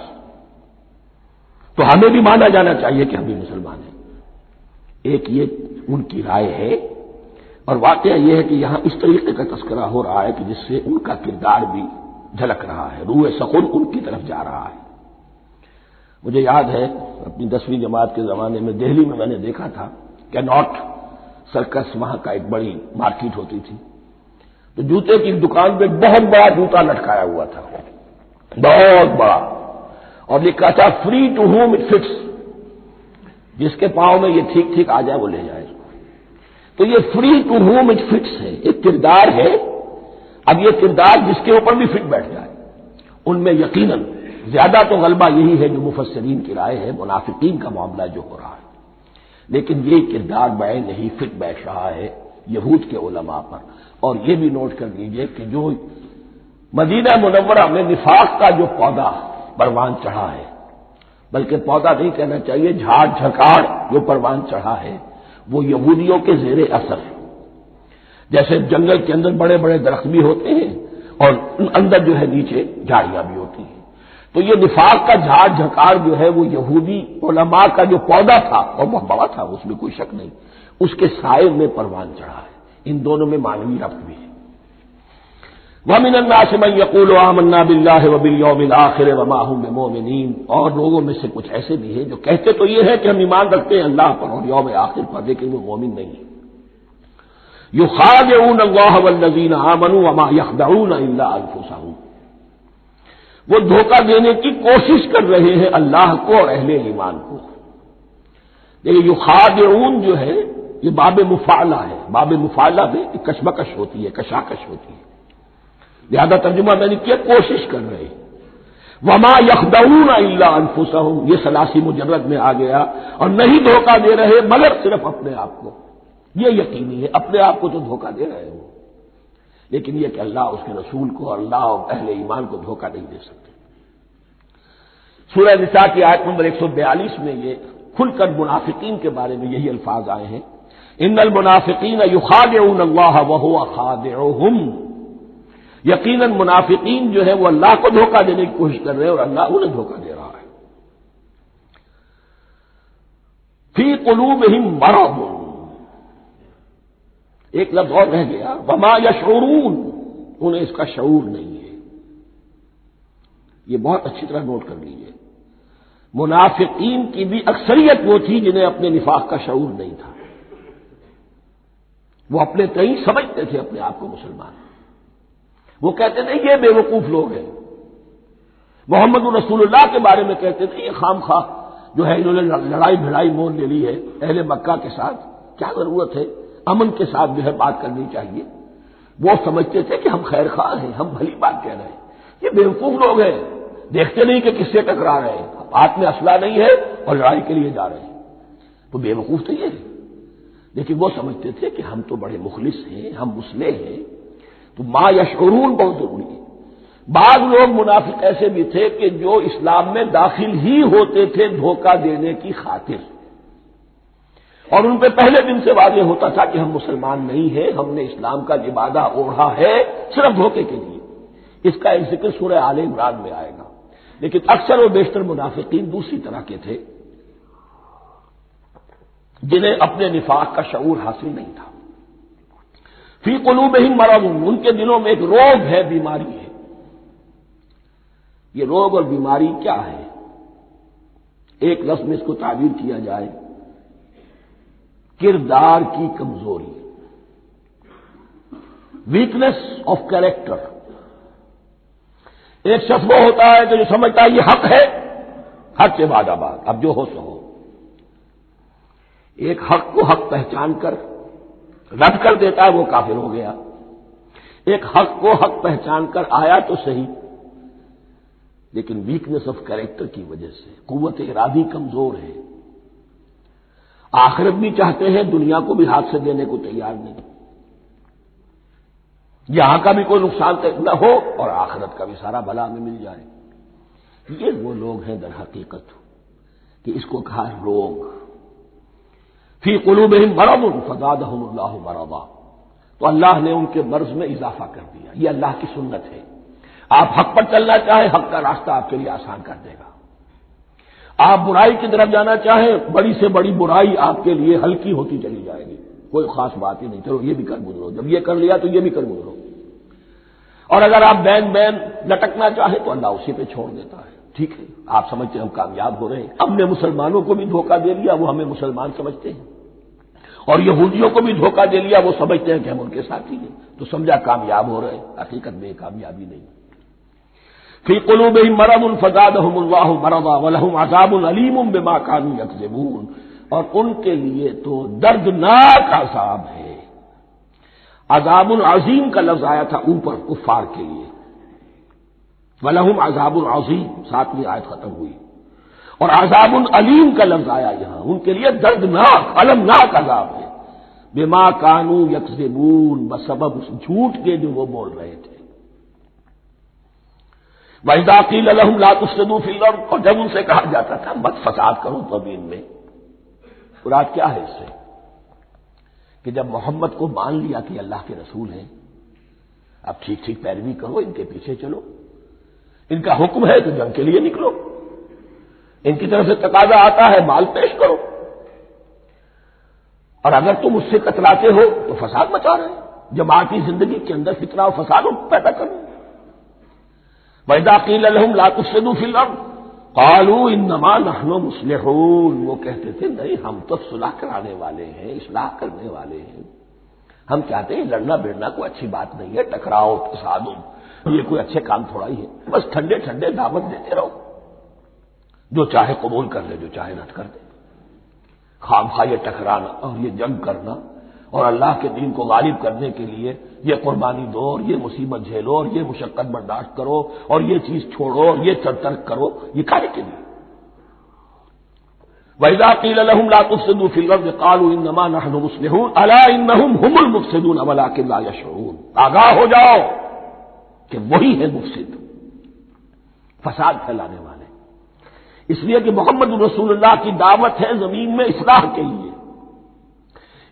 A: تو ہمیں بھی مانا جانا چاہیے کہ ہم بھی مسلمان ہیں۔ ایک یہ ان کی رائے ہے، اور واقعہ یہ ہے کہ یہاں اس طریقے کا تذکرہ ہو رہا ہے کہ جس سے ان کا کردار بھی جھلک رہا ہے، روح سخن ان کی طرف جا رہا ہے۔ مجھے یاد ہے اپنی 10ویں جماعت کے زمانے میں دہلی میں نے دیکھا تھا کہ ناٹ سرکس وہاں کا ایک بڑی مارکیٹ ہوتی تھی، تو جوتے کی دکان پہ بہت بڑا جوتا لٹکایا ہوا تھا، بہت بڑا، اور لکھا تھا free to home it fits, جس کے پاؤں میں یہ ٹھیک ٹھیک آ جائے وہ لے جائے۔ تو یہ free to home it fits ہے، ایک کردار ہے۔ اب یہ کردار جس کے اوپر بھی فٹ بیٹھ جائے، ان میں یقیناً زیادہ تو غلبہ یہی ہے جو مفسرین کی رائے ہے، منافقین کا معاملہ جو ہو رہا ہے، لیکن یہ کردار بعین نہیں فٹ بیٹھ رہا ہے یہود کے علماء پر۔ اور یہ بھی نوٹ کر لیجئے کہ جو مدینہ منورہ میں نفاق کا جو پودا پروان چڑھا ہے، بلکہ پودا نہیں کہنا چاہیے، جھاڑ جھکاڑ جو پروان چڑھا ہے، وہ یہودیوں کے زیر اثر ہے۔ جیسے جنگل کے اندر بڑے بڑے درخت بھی ہوتے ہیں اور اندر جو ہے نیچے جھاڑیاں بھی ہوتی ہیں، تو یہ نفاق کا جھاڑ جھکاڑ جو ہے وہ یہودی علماء کا جو پودا تھا اور بہت بڑا تھا، اس میں کوئی شک نہیں، اس کے سائے میں پروان چڑھا ہے۔ ان دونوں میں معنوی ربط بھی ہے۔ وَمِنَ النَّاسِ مَن يَقُولُ آمَنَّا بِاللَّهِ وَبِالْيَوْمِ الْآخِرِ وَمَا هُم بِمُؤْمِنِينَ، اور لوگوں میں سے کچھ ایسے بھی ہیں جو کہتے تو یہ ہے کہ ہم ایمان رکھتے ہیں اللہ پر اور یوم آخر پر، لیکن وہ مومن نہیں ہیں۔ يُخَادِعُونَ اللَّهَ وَالَّذِينَ آمَنُوا وَمَا يَخْدَعُونَ إِلَّا أَنفُسَهُمْ، وہ دھوکہ دینے کی کوشش کر رہے ہیں اللہ کو اور اہل ایمان کو۔ لیکن یخادعون جو ہے یہ باب مفعلہ ہے، باب مفعلہ میں کشمکش ہوتی ہے، کشاکش ہوتی ہے، لہذا ترجمہ میں نے کیا کوشش کر رہے ہیں۔ وما یخدعون الا انفسهم، یہ ثلاثی مجرد میں آ گیا، اور نہیں دھوکہ دے رہے مگر صرف اپنے آپ کو۔ یہ یقینی ہے اپنے آپ کو تو دھوکہ دے رہے ہو، لیکن یہ کہ اللہ اس کے رسول کو اور اللہ اور اہل ایمان کو دھوکہ نہیں دے سکتے۔ سورہ نساء کی آیت نمبر 142 میں یہ کھل کر منافقین کے بارے میں یہی الفاظ آئے ہیں، ان المنافقین یخادعون اللہ وہو خادعهم، یقیناً منافقین جو ہے وہ اللہ کو دھوکہ دینے کی کوشش کر رہے ہیں اور اللہ انہیں دھوکہ دے رہا ہے۔ فی قلوبہم مرض، ایک لفظ اور رہ گیا، وما یشعرون، انہیں اس کا شعور نہیں ہے۔ یہ بہت اچھی طرح نوٹ کر لیجیے، منافقین کی بھی اکثریت وہ تھی جنہیں اپنے نفاق کا شعور نہیں تھا، وہ اپنے کہیں سمجھتے تھے اپنے آپ کو مسلمان، وہ کہتے تھے یہ بے وقوف لوگ ہیں، محمد رسول اللہ کے بارے میں کہتے تھے یہ خام خواہ جو ہے انہوں نے لڑائی بھڑائی مول لے لی ہے اہل مکہ کے ساتھ، کیا ضرورت ہے، امن کے ساتھ جو ہے بات کرنی چاہیے۔ وہ سمجھتے تھے کہ ہم خیر خواہ ہیں، ہم بھلی بات کہہ رہے ہیں، یہ بے وقوف لوگ ہیں، دیکھتے نہیں کہ کس سے ٹکرا رہے ہیں، ہاتھ میں اسلحہ نہیں ہے اور لڑائی کے لیے جا رہے ہیں، تو بے وقوف تو یہ ہے۔ لیکن وہ سمجھتے تھے کہ ہم تو بڑے مخلص ہیں، ہم مسلح ہیں، تو ما یشعرون بہت ضروری ہے۔ بعض لوگ منافق ایسے بھی تھے کہ جو اسلام میں داخل ہی ہوتے تھے دھوکہ دینے کی خاطر، اور ان پہ پہلے دن سے واضح ہوتا تھا کہ ہم مسلمان نہیں ہیں، ہم نے اسلام کا لبادہ اوڑھا ہے صرف دھوکے کے لیے۔ اس کا ایک ذکر سورہ آل عمران میں آئے گا۔ لیکن اکثر و بیشتر منافقین دوسری طرح کے تھے، جنہیں اپنے نفاق کا شعور حاصل نہیں تھا۔ فی قلوبہم مرض، ان کے دلوں میں ایک روگ ہے، بیماری ہے۔ یہ روگ اور بیماری کیا ہے؟ ایک لفظ میں اس کو تعبیر کیا جائے، کردار کی کمزوری۔ Weakness of character. ایک شخص وہ ہوتا ہے کہ جو سمجھتا ہے یہ حق ہے، حق کے بعد آباد، اب جو ہو سو ہو. ایک حق کو حق پہچان کر رد کر دیتا ہے، وہ کافر ہو گیا. ایک حق کو حق پہچان کر آیا تو صحیح، لیکن ویکنیس آف کیریکٹر کی وجہ سے قوت ارادی کمزور ہے. آخرت بھی چاہتے ہیں، دنیا کو بھی ہاتھ سے دینے کو تیار نہیں. یہاں کا بھی کوئی نقصان نہ ہو اور آخرت کا بھی سارا بھلا ہمیں مل جائے. یہ وہ لوگ ہیں در حقیقت کہ اس کو کہا روگ. فی قلوبہم مرض فزادہم اللہ مرضا، تو اللہ نے ان کے مرض میں اضافہ کر دیا. یہ اللہ کی سنت ہے. آپ حق پر چلنا چاہیں، حق کا راستہ آپ کے لیے آسان کر دے گا. آپ برائی کی طرف جانا چاہیں، بڑی سے بڑی برائی آپ کے لیے ہلکی ہوتی چلی جائے گی. کوئی خاص بات ہی نہیں، چلو یہ بھی کر گزرو، جب یہ کر لیا تو یہ بھی کر گزرو. اور اگر آپ بین لٹکنا چاہیں تو اللہ اسی پہ چھوڑ دیتا ہے. ٹھیک ہے، آپ سمجھتے ہیں ہم کامیاب ہو رہے ہیں. ہم نے مسلمانوں کو بھی دھوکہ دے لیا، وہ ہمیں مسلمان سمجھتے ہیں، اور یہودیوں کو بھی دھوکہ دے لیا، وہ سمجھتے ہیں کہ ہم ان کے ساتھی ہیں، تو سمجھا کامیاب ہو رہے ہیں. حقیقت میں کامیابی نہیں. فی قلوبہم مرض فزادہم اللہ مرضا ولہم عذاب علیم بما کانوا یکذبون، اور ان کے لیے تو دردناک عذاب ہے. عذاب عظیم کا لفظ آیا تھا اوپر کفار کے لیے، وَلَهُمْ عَذَابٌ عَظِيمٌ، 7ویں آیت ختم ہوئی. اور عذاب علیم کا لفظ آیا یہاں، ان کے لیے دردناک المناک عذاب ہے. بما کانوا یکذبون، بسبب اس جھوٹ کے جو وہ بول رہے تھے. وَإِذَا قِيلَ لَهُمْ لَا تُفْسِدُوا فِي الْأَرْضِ، اور جب ان سے کہا جاتا تھا مت فساد کرو زمین میں. مراد کیا ہے اس سے؟ کہ جب محمد کو مان لیا کہ اللہ کے رسول ہیں، اب ٹھیک ٹھیک پیروی کرو، ان کے پیچھے چلو، ان کا حکم ہے تو جنگ کے لیے نکلو، ان کی طرف سے تقاضا آتا ہے مال پیش کرو، اور اگر تم اس سے کتراتے ہو تو فساد مچا رہے ہیں، جماعتی زندگی کے اندر فتنہ و فساد پیدا کرو. وَإِذَا قِيلَ لَهُمْ لَا تُفْسِدُوا فِي الْأَرْضِ قَالُوا إِنَّمَا نَحْنُ مُصْلِحُونَ، وہ کہتے تھے نہیں ہم تو صلح کرانے والے ہیں، اصلاح کرنے والے ہیں. ہم چاہتے ہیں لڑنا بیڑنا کوئی اچھی بات نہیں ہے، ٹکراؤ تصادم یہ کوئی اچھے کام تھوڑا ہی ہے. بس ٹھنڈے ٹھنڈے دعوت دیتے رہو، جو چاہے قبول کر لے، جو چاہے رد کر دے. خامخواہ یہ ٹکرانا اور یہ جنگ کرنا اور اللہ کے دین کو غالب کرنے کے لیے یہ قربانی دو اور یہ مصیبت جھیلو اور یہ مشقت برداشت کرو اور یہ چیز چھوڑو اور یہ ترک کرو، یہ کاہے کے لیے؟ وَإِذَا قِيلَ لَهُمْ لَا تُفْسِدُوا فِي الْأَرْضِ قَالُوا إِنَّمَا نَحْنُ مُصْلِحُونَ أَلَا إِنَّهُمْ هُمُ الْمُفْسِدُونَ وَلَٰكِن لَّا يَشْعُرُونَ. آگاہ ہو جاؤ کہ وہی ہے مفسد، فساد پھیلانے والے. اس لیے کہ محمد رسول اللہ کی دعوت ہے زمین میں اصلاح کے لیے.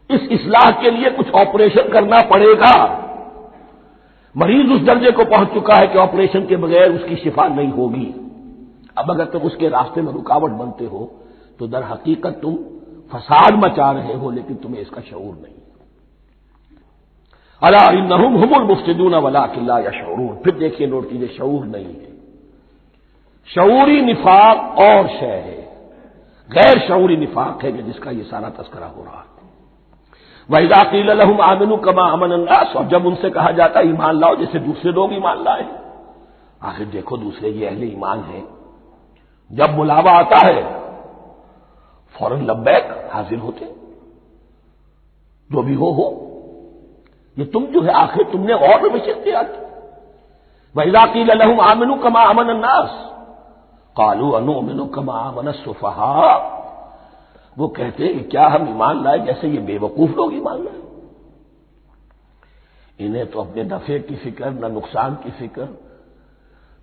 A: اس اصلاح کے لیے کچھ آپریشن کرنا پڑے گا. مریض اس درجے کو پہنچ چکا ہے کہ آپریشن کے بغیر اس کی شفا نہیں ہوگی. اب اگر تم اس کے راستے میں رکاوٹ بنتے ہو تو در حقیقت تم فساد مچا رہے ہو، لیکن تمہیں اس کا شعور نہیں. الا انہم هم المفسدون ولکن لا یشعرون. پھر دیکھیے نوٹ کیجیے، شعور نہیں ہے. شعوری نفاق اور شے ہے، غیر شعوری نفاق ہے کہ جس کا یہ سارا تذکرہ ہو رہا ہے. وَإِذَا قِيلَ لَهُمْ آمِنُوا كَمَا آمَنَ النَّاسُ، اور جب ان سے کہا جاتا ہے ایمان لاؤ جیسے دوسرے لوگ ایمان لائے. آخر دیکھو دوسرے یہ اہل ایمان ہیں، جب بلاوا آتا ہے فوراً لبیک حاضر ہوتے، جو بھی ہو. یہ تم جو ہے آخر تم نے اور میں اختیار کی. وَإِذَا قِيلَ لَهُمْ آمِنُوا كَمَا آمَنَ النَّاسُ قَالُوا أَنُؤْمِنُ كَمَا آمَنَ السُّفَهَاءُ. وہ کہتے ہیں کہ کیا ہم ایمان لائے جیسے یہ بے وقوف لوگ ایمان لائے. انہیں تو اپنے نفع کی فکر، نہ نقصان کی فکر،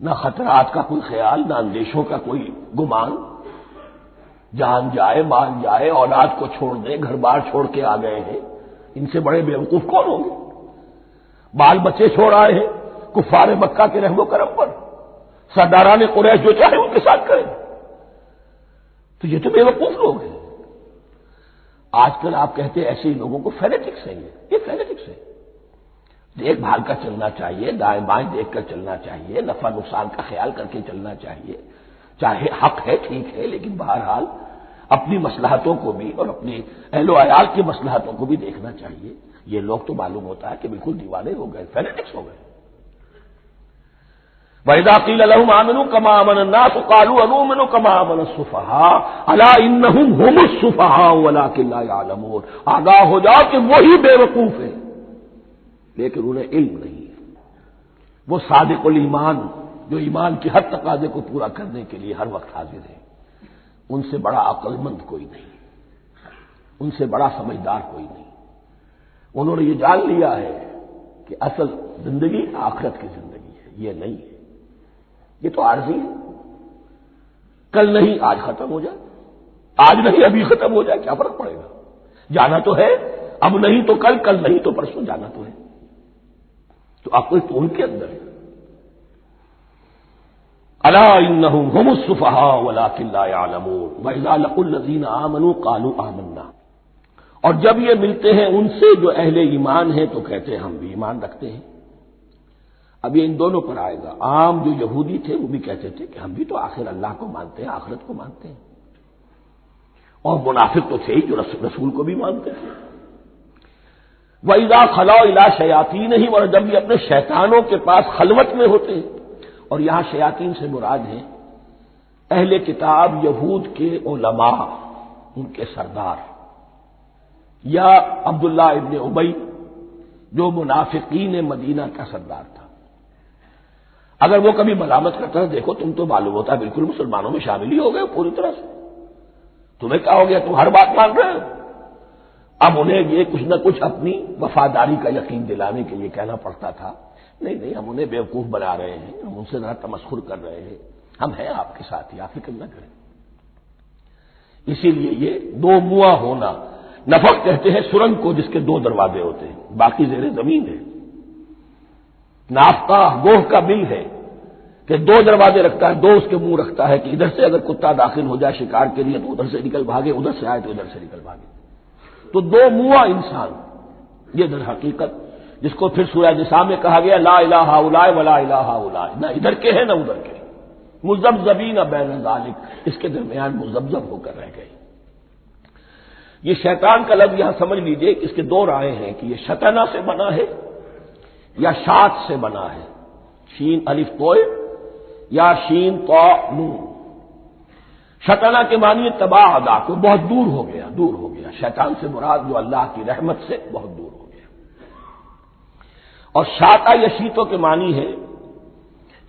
A: نہ خطرات کا کوئی خیال، نہ اندیشوں کا کوئی گمان. جان جائے مال جائے، اولاد کو چھوڑ دیں، گھر بار چھوڑ کے آ گئے ہیں. ان سے بڑے بے وقوف کون ہوں گے؟ بال بچے چھوڑ آئے ہیں کفار مکہ کے رحم و کرم پر، سرداران قریش جو چاہے ان کے ساتھ کریں. تو یہ تو بے وقوف لوگ ہیں. آج کل آپ کہتے ہیں ایسے ہی لوگوں کو فینیٹکس ہیں. یہ فینیٹکس ہے. دیکھ بھال کر چلنا چاہیے، دائیں بائیں دیکھ کر چلنا چاہیے، نفع نقصان کا خیال کر کے چلنا چاہیے. چاہے حق ہے ٹھیک ہے، لیکن بہرحال اپنی مصلحتوں کو بھی اور اپنے اہل و عیال کی مصلحتوں کو بھی دیکھنا چاہیے. یہ لوگ تو معلوم ہوتا ہے کہ بالکل دیوانے ہو گئے، فینیٹکس ہو گئے. وَإِذَا قِيلَ لَهُمْ آمِنُوا كَمَا آمَنَ النَّاسُ قَالُوا أَنُؤْمِنُ كَمَا آمَنَ السُّفَهَاءُ أَلَا إِنَّهُمْ هُمُ السُّفَهَاءُ وَلَٰكِن لَّا يَعْلَمُونَ. آگاہ ہو جاؤ کہ وہی بے وقوف ہیں لیکن انہیں علم نہیں ہے. وہ صادق الایمان جو ایمان کی ہر تقاضے کو پورا کرنے کے لیے ہر وقت حاضر ہے، ان سے بڑا عقل مند کوئی نہیں، ان سے بڑا سمجھدار کوئی نہیں. انہوں نے یہ جان لیا ہے کہ اصل زندگی آخرت کی زندگی ہے، یہ نہیں ہے. یہ تو عارضی ہے، کل نہیں آج ختم ہو جائے، آج نہیں ابھی ختم ہو جائے، کیا فرق پڑے گا؟ جانا تو ہے، اب نہیں تو کل، کل نہیں تو پرسوں جانا تو ہے. تو عقل تو ان کے اندر ہے. الا انہم هم السفہاء ولکن لا یعلمون واذا لقوا الذین آمنوا قالوا آمنا. اور جب یہ ملتے ہیں ان سے جو اہل ایمان ہیں تو کہتے ہیں ہم بھی ایمان رکھتے ہیں. اب یہ ان دونوں پر آئے گا. عام جو یہودی تھے وہ بھی کہتے تھے کہ ہم بھی تو آخر اللہ کو مانتے ہیں، آخرت کو مانتے ہیں. اور منافق تو تھے ہی جو رسول کو بھی مانتے تھے. وَإِذَا خَلَوْا إِلَىٰ شَيَاطِينِهِمْ. اور جب یہ اپنے شیطانوں کے پاس خلوت میں ہوتے ہیں، اور یہاں شیاطین سے مراد ہیں اہل کتاب یہود کے علماء، ان کے سردار، یا عبداللہ ابن ابی جو منافقین مدینہ کا سردار تھا. اگر وہ کبھی ملامت کرتا ہے دیکھو تم تو معلوم ہوتا ہے بالکل مسلمانوں میں شامل ہی ہو گئے پوری طرح سے، تمہیں کیا ہو گیا، تم ہر بات مان رہے ہو. اب انہیں یہ کچھ نہ کچھ اپنی وفاداری کا یقین دلانے کے لیے کہنا پڑتا تھا، نہیں ہم انہیں بیوقوف بنا رہے ہیں، ہم ان سے ذرا تمسخر کر رہے ہیں، ہم ہیں آپ کے ساتھ ہی، آپ فکر نہ کریں. اسی لیے یہ دو منہ ہونا، نفق کہتے ہیں سرنگ کو جس کے دو دروازے ہوتے ہیں، باقی زیر زمین ہے. نافقہ گوہ کا بل ہے کہ دو دروازے رکھتا ہے، دو اس کے منہ رکھتا ہے کہ ادھر سے اگر کتا داخل ہو جائے شکار کے لیے تو ادھر سے نکل بھاگے، ادھر سے آئے تو ادھر سے نکل بھاگے. تو دو منہ انسان، یہ در حقیقت جس کو پھر سورہ نساء میں کہا گیا لا الہ الا ولا الہ الا، نہ ادھر کے ہیں نہ ادھر کے، مذبذبین بین ذالک، اس کے درمیان مذبذب ہو کر رہ گئے. یہ شیطان کا لفظ یہاں سمجھ لیجئے کہ اس کے دو رائے ہیں کہ یہ شطنہ سے بنا ہے یا شات سے بنا ہے، شین الف توئے یا شین طا نون. شطنہ کے معنی تباہ ادا کو بہت دور ہو گیا، دور ہو گیا. شیطان سے مراد جو اللہ کی رحمت سے بہت دور ہو گیا. اور شاتا یشیتوں کے معنی ہے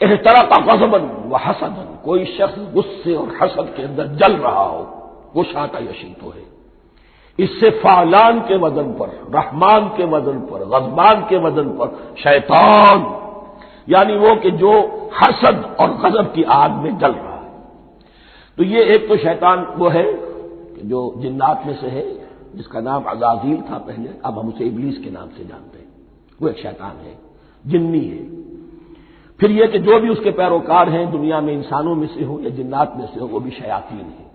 A: احترق غضبا و حسدا، کوئی شخص غصے اور حسد کے اندر جل رہا ہو، وہ شاتا یشیتو ہے. اس سے فعلان کے وزن پر، رحمان کے وزن پر، غضبان کے وزن پر شیطان، یعنی وہ کہ جو حسد اور غضب کی آگ میں جل رہا ہے. تو یہ ایک تو شیطان وہ ہے جو جنات میں سے ہے جس کا نام عزازیل تھا پہلے، اب ہم اسے ابلیس کے نام سے جانتے ہیں. وہ ایک شیطان ہے، جنی ہے. پھر یہ کہ جو بھی اس کے پیروکار ہیں دنیا میں انسانوں میں سے ہو یا جنات میں سے ہو وہ بھی شیاطین ہیں.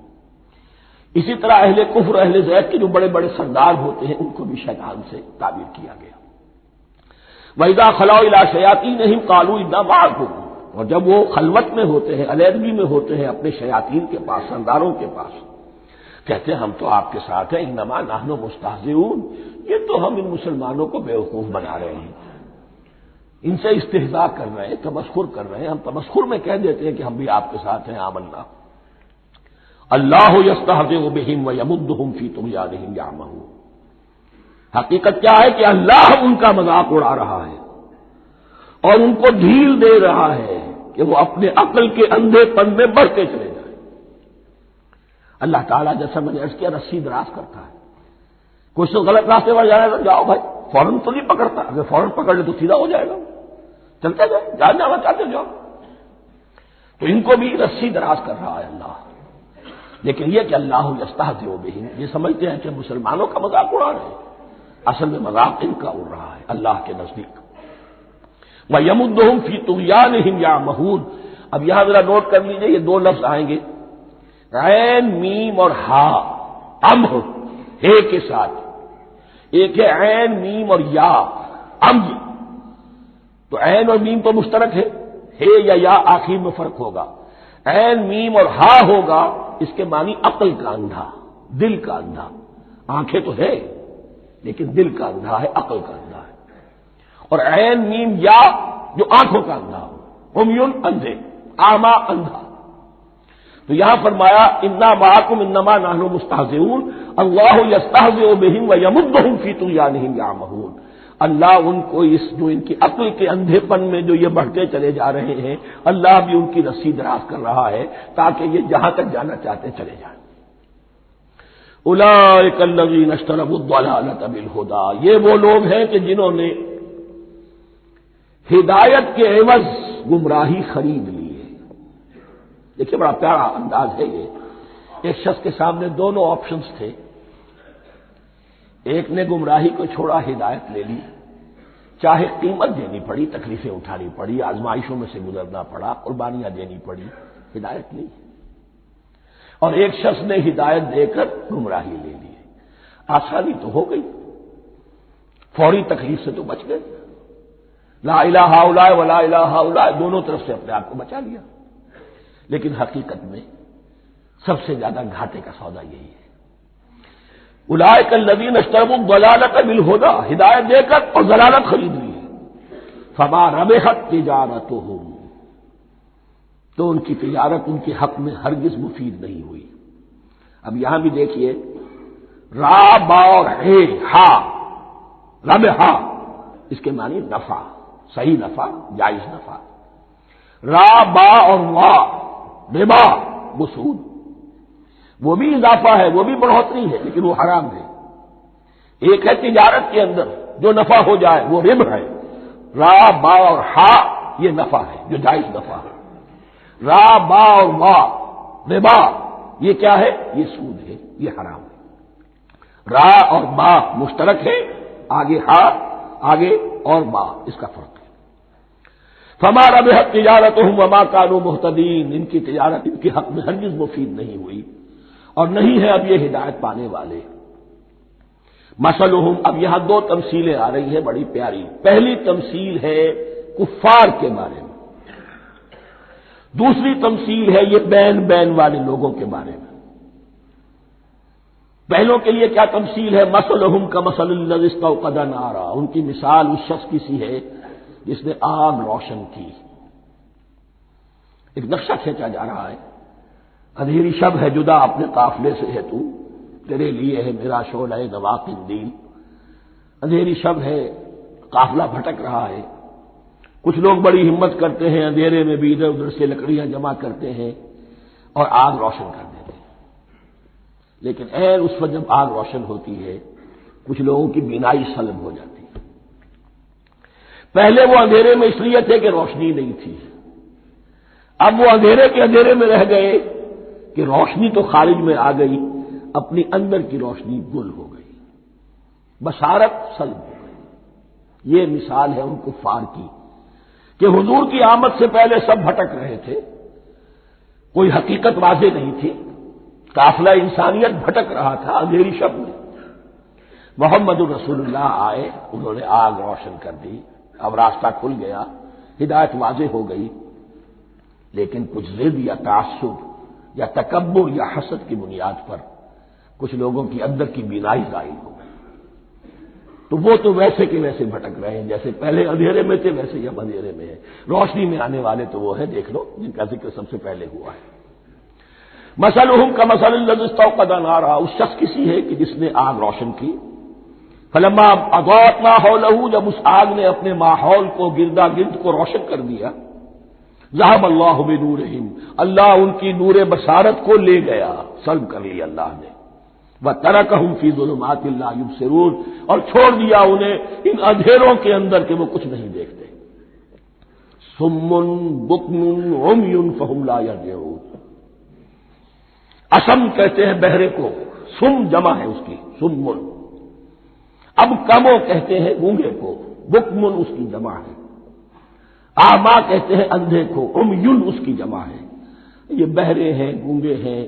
A: اسی طرح اہل کفر، اہل زیغ کے جو بڑے بڑے سردار ہوتے ہیں ان کو بھی شیطان سے تعبیر کیا گیا. وَإِذَا خَلَوْا إِلَىٰ شَيَاطِينِهِمْ قَالُوا إِنَّا مَعَكُمْ. اور جب وہ خلوت میں ہوتے ہیں، علیحدگی میں ہوتے ہیں اپنے شیاطین کے پاس، سرداروں کے پاس، کہتے ہیں ہم تو آپ کے ساتھ ہیں. انما نحن مستہزئون، یہ تو ہم ان مسلمانوں کو بیوقوف بنا رہے ہیں، ان سے استہزاء کر رہے ہیں، تمسخر کر رہے ہیں. ہم تمسخر میں کہہ دیتے ہیں کہ ہم بھی آپ کے ساتھ ہیں، آمنا. اللہ یستہزئ بہم ویمدہم فی طغیانہم یعمہون. حقیقت کیا ہے کہ اللہ ان کا مذاق اڑا رہا ہے اور ان کو ڈھیل دے رہا ہے کہ وہ اپنے عقل کے اندھے پن میں بڑھتے چلے جائیں. اللہ تعالیٰ جیسا میں نے عرض کیا رسی دراز کرتا ہے. کچھ تو غلط راستے پر جانا ہے تو جاؤ بھائی، فوراً تو نہیں پکڑتا، اگر فوراً پکڑ لے تو سیدھا ہو جائے گا، چلتے جائیں، جہاں جانا چاہتے جاؤ. تو ان کو بھی رسی دراز کر رہا ہے اللہ. لیکن یہ کہ اللہ یستہزئ بہم، یہ سمجھتے ہیں کہ مسلمانوں کا مذاق اڑا رہے ہیں، اصل میں مذاق ان کا اڑ رہا ہے اللہ کے نزدیک. وَيَمُدُّهُمْ فِي طُغْيَانِهِمْ يَعْمَهُونَ. اب یہاں ذرا نوٹ کر لیجئے یہ دو لفظ آئیں گے، عین میم اور ہا، امر ہے کے ساتھ. ایک ہے عین میم اور یا، امر. تو عین اور میم تو مشترک ہے یا آخر میں فرق ہوگا، عین میم اور ہا ہوگا اس کے معنی عقل کا اندھا، دل کا اندھا۔ آنکھیں تو ہے لیکن دل کا اندھا ہے، عقل کا اندھا ہے۔ اور عین میم یا جو آنکھوں کا اندھا ہو، عمیٌ اندھے، اعمیٰ اندھا۔ تو یہاں فرمایا انا معکم انما نحن مستہزئون اللہ یستہزئ بہم ویمدہم فی طغیانہم یعمہون۔ اللہ ان کو اس جو ان کی عقل کے اندھے پن میں جو یہ بڑھتے چلے جا رہے ہیں، اللہ بھی ان کی رسی دراز کر رہا ہے تاکہ یہ جہاں تک جانا چاہتے چلے جائیں۔ اولئک الذین اشتروا الضلالۃ بالہدی، یہ وہ لوگ ہیں کہ جنہوں نے ہدایت کے عوض گمراہی خرید لی ہے۔ دیکھیے بڑا پیارا انداز ہے یہ۔ ایک شخص کے سامنے دونوں آپشنز تھے، ایک نے گمراہی کو چھوڑا، ہدایت لے لی، چاہے قیمت دینی پڑی، تکلیفیں اٹھانی پڑی، آزمائشوں میں سے گزرنا پڑا، قربانیاں دینی پڑی، ہدایت لی۔ اور ایک شخص نے ہدایت دے کر گمراہی لے لی۔ آسانی تو ہو گئی، فوری تکلیف سے تو بچ گئے، لا الہ الا ولا الہ الا، دونوں طرف سے اپنے آپ کو بچا لیا۔ لیکن حقیقت میں سب سے زیادہ گھاٹے کا سودا یہی ہے۔ اولئک الذین اشتروا الضلالۃ بالہدی، ہدایت دے کر اور ضلالت خرید لی، فما ربحت تجارتہم، تو ان کی تجارت ان کے حق میں ہرگز مفید نہیں ہوئی۔ اب یہاں بھی دیکھیے را با اور ہے ہا، ربحا اس کے معنی نفع، صحیح نفع، جائز نفع۔ را با اور وا ربا وہ سود، وہ بھی اضافہ ہے، وہ بھی بڑھوتری ہے، لیکن وہ حرام ہے۔ ایک ہے تجارت کے اندر جو نفع ہو جائے وہ ربح ہے، را با اور ہا یہ نفع ہے جو جائز نفع ہے۔ را با اور وا ربا یہ کیا ہے؟ یہ سود ہے، یہ حرام ہے۔ را اور با مشترک ہے، آگے ہا آگے اور با اس کا فرق ہے۔ فما ربحت تجارتہم وما کانوا مہتدین، ان کی تجارت ان کے حق میں ہرگز مفید نہیں ہوئی اور نہیں ہے اب یہ ہدایت پانے والے۔ مثلہم، اب یہاں دو تمثیلیں آ رہی ہیں بڑی پیاری۔ پہلی تمثیل ہے کفار کے بارے میں، دوسری تمثیل ہے یہ بین والے لوگوں کے بارے میں۔ پہلوں کے لیے کیا تمثیل ہے؟ مثلہم کمثل الذی استوقد نارا، ان کی مثال اس شخص کی سی ہے جس نے آگ روشن کی۔ ایک نقشہ کھینچا جا رہا ہے، اندھیری شب ہے جدا اپنے قافلے سے ہے تو، تیرے لیے ہے میرا شعلہ نوا قندیل۔ اندھیری شب ہے، قافلہ بھٹک رہا ہے، کچھ لوگ بڑی ہمت کرتے ہیں، اندھیرے میں بھی ادھر ادھر سے لکڑیاں جمع کرتے ہیں اور آگ روشن کر دیتے ہیں۔ لیکن اس وقت جب آگ روشن ہوتی ہے کچھ لوگوں کی بینائی سلب ہو جاتی ہے۔ پہلے وہ اندھیرے میں اس لیے تھے کہ روشنی نہیں تھی، اب وہ اندھیرے کے اندھیرے میں رہ گئے کہ روشنی تو خارج میں آ گئی، اپنی اندر کی روشنی گل ہو گئی، بصارت سلب ہو گئی۔ یہ مثال ہے ان کفار کی کہ حضور کی آمد سے پہلے سب بھٹک رہے تھے، کوئی حقیقت واضح نہیں تھی، قافلہ انسانیت بھٹک رہا تھا اندھیری شب میں۔ محمد رسول اللہ آئے، انہوں نے آگ روشن کر دی، اب راستہ کھل گیا، ہدایت واضح ہو گئی۔ لیکن کچھ ضد یا تعصب یا تکبر یا حسد کی بنیاد پر کچھ لوگوں کی اندر کی بینائی ظاہر ہو گئی، تو وہ تو ویسے کے ویسے بھٹک رہے ہیں، جیسے پہلے اندھیرے میں تھے ویسے ہی اب اندھیرے میں ہے۔ روشنی میں آنے والے تو وہ ہے، دیکھ لو جن کا ذکر سب سے پہلے ہوا ہے۔ مثلہم کمثل الذی استوقد نارا، اس شخص کی سی ہے کہ جس نے آگ روشن کی۔ فلما اضاءت ما حولہ، جب اس آگ نے اپنے ماحول کو گردا گرد کو روشن کر دیا، ذهب اللہ بنورہم، اللہ ان کی نور بصارت کو لے گیا، سلب کر لیا اللہ نے۔ وترکہم فی ظلمات لا یبصرون، اور چھوڑ دیا انہیں ان اندھیروں کے اندر کہ وہ کچھ نہیں دیکھتے۔ صم بکم عمی فہم لا یرجعون، اسم کہتے ہیں بہرے کو، سم جمع ہے اس کی، سم۔ اب کمو کہتے ہیں گونگے کو، بکمن اس کی جمع ہے۔ آما کہتے ہیں اندھے کو، عمیٌ اس کی جمع ہے۔ یہ بہرے ہیں، گونگے ہیں،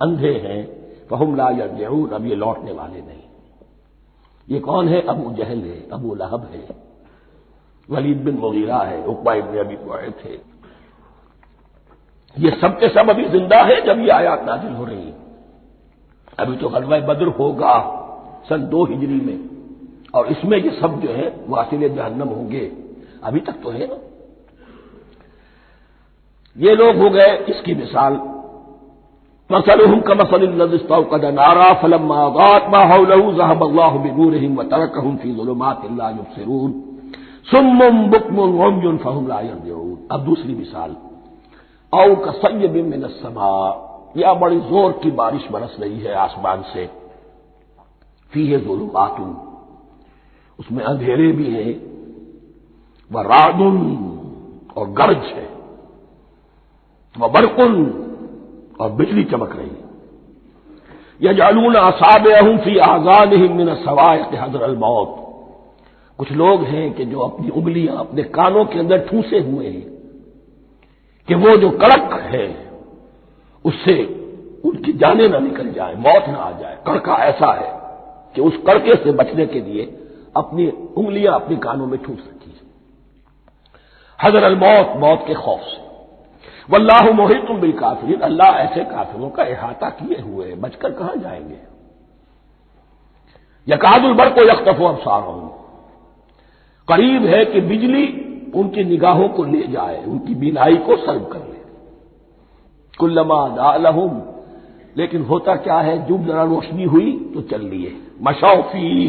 A: اندھے ہیں، فہم لا یرجعون، اب یہ لوٹنے والے نہیں۔ یہ کون ہے؟ ابو جہل ہے، ابو لہب ہے، ولید بن مغیرہ ہے، عقبہ ابن ابی معیط ہے۔ یہ سب کے سب ابھی زندہ ہے جب یہ آیات نازل ہو رہی ہیں. ابھی تو غزوہ بدر ہوگا سن 2 ہجری میں، اور اس میں یہ سب جو ہے واصل جہنم ہوں گے. ابھی تک تو ہے نا. یہ لوگ ہو گئے اس کی مثال. مثلهم كمثل الذي استوقد نارا فلما أضاءت ما حوله ذهب الله بنورهم وتركهم في ظلمات لا يبصرون صم بكم عمي فهم لا يرجعون. اب دوسری مثال، او كصيب من السماء، یا بڑی زور کی بارش برس رہی ہے آسمان سے. فيه ظلمات، اس میں اندھیرے بھی ہیں، ورعد، اور گرج ہے، وبرق، اور بجلی چمک رہی ہے. یجعلون اصابعهم فی آذانهم من الصواعق حذر الموت. کچھ لوگ ہیں کہ جو اپنی انگلیاں اپنے کانوں کے اندر ٹھونسے ہوئے ہیں کہ وہ جو کڑک ہے اس سے ان کی جانیں نہ نکل جائیں، موت نہ آ جائے. کڑکا ایسا ہے کہ اس کڑکے سے بچنے کے لیے اپنی انگلیاں اپنے کانوں میں ٹھونس رکھی ہیں، حذر الموت، موت کے خوف سے. واللہ محیط بالکافرین، اللہ ایسے کافروں کا احاطہ کیے ہوئے ہیں، بچ کر کہاں جائیں گے. یکاد البرق یخطف ابصارهم، قریب ہے کہ بجلی ان کی نگاہوں کو لے جائے، ان کی بینائی کو سلب کر لے. کلما ضاء لهم، لیکن ہوتا کیا ہے، جب ذرا روشنی ہوئی تو چل لیے. مشوا فیہ،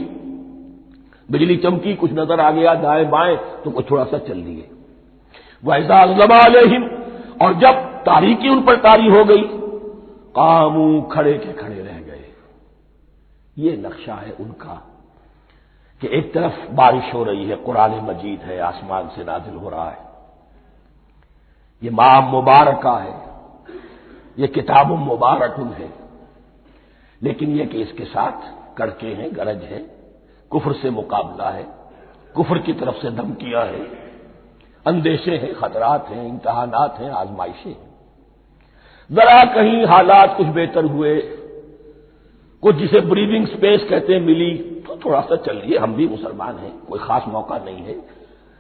A: بجلی چمکی، کچھ نظر آ گیا دائیں بائیں تو کچھ تھوڑا سا چل لیے. وَإِذَا أَظْلَمَ عَلَيْهِمْ، اور جب تاریکی ان پر طاری ہو گئی، قاموا، کھڑے کے کھڑے رہ گئے. یہ نقشہ ہے ان کا کہ ایک طرف بارش ہو رہی ہے، قرآن مجید ہے، آسمان سے نازل ہو رہا ہے، یہ ماہ مبارکہ ہے، یہ کتاب مبارک ہے، لیکن یہ کہ اس کے ساتھ کڑکے ہیں، گرج ہے، کفر سے مقابلہ ہے، کفر کی طرف سے دھمکیاں ہیں، اندیشے ہیں، خطرات ہیں، امتحانات ہیں، آزمائشیں ہیں. ذرا کہیں حالات کچھ بہتر ہوئے، کچھ جسے بریدنگ سپیس کہتے ہیں ملی تو تھوڑا سا چلیے، ہم بھی مسلمان ہیں، کوئی خاص موقع نہیں ہے،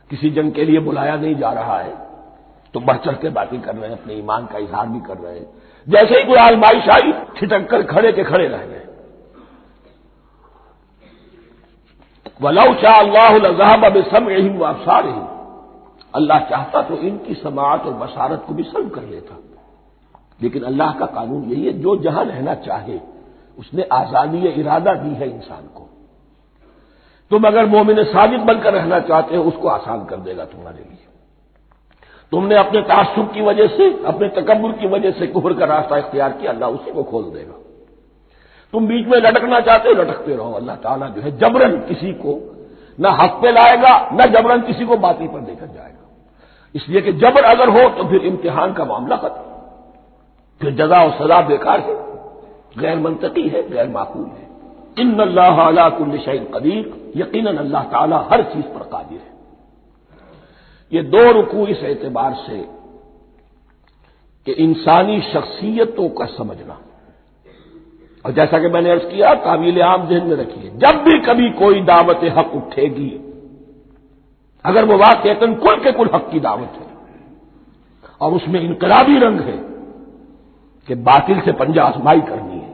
A: کسی جنگ کے لیے بلایا نہیں جا رہا ہے تو بڑھ چڑھ کے باتیں کر رہے ہیں، اپنے ایمان کا اظہار بھی کر رہے ہیں. جیسے ہی کوئی آزمائش آئی چھٹک کر کھڑے کے کھڑے رہ گئے. وَلَوْ شَاءَ اللَّهُ لَذَهَبَ بِسَمْعِهِمْ وَأَبْصَارِهِمْ، اللہ چاہتا تو ان کی سماعت اور بصارت کو بھی سلب کر لیتا، لیکن اللہ کا قانون یہی ہے، جو جہاں رہنا چاہے اس نے آزادی ارادہ دی ہے انسان کو. تم اگر مومن صادق بن کر رہنا چاہتے ہو اس کو آسان کر دے گا تمہارے لیے. تم نے اپنے تعصب کی وجہ سے، اپنے تکبر کی وجہ سے کفر کا راستہ اختیار کیا، اللہ اسی کو کھول دے گا. تم بیچ میں لٹکنا چاہتے ہو، لٹکتے رہو. اللہ تعالیٰ جو ہے جبرن کسی کو نہ حق پہ لائے گا، نہ جبرن کسی کو باطل پر لے کر جائے گا. اس لیے کہ جبر اگر ہو تو پھر امتحان کا معاملہ ختم، پھر جزا و سزا بیکار ہے، غیر منطقی ہے، غیر معقول ہے. ان اللہ علی کل شیء قدیر، یقیناً اللہ تعالیٰ ہر چیز پر قادر ہے. یہ 2 رکوع اس اعتبار سے کہ انسانی شخصیتوں کا سمجھنا، اور جیسا کہ میں نے عرض کیا تعویل عام ذہن میں رکھیے، جب بھی کبھی کوئی دعوت حق اٹھے گی، اگر وہ واقعتاً کل کے کل حق کی دعوت ہے اور اس میں انقلابی رنگ ہے کہ باطل سے پنجہ آزمائی کرنی ہے،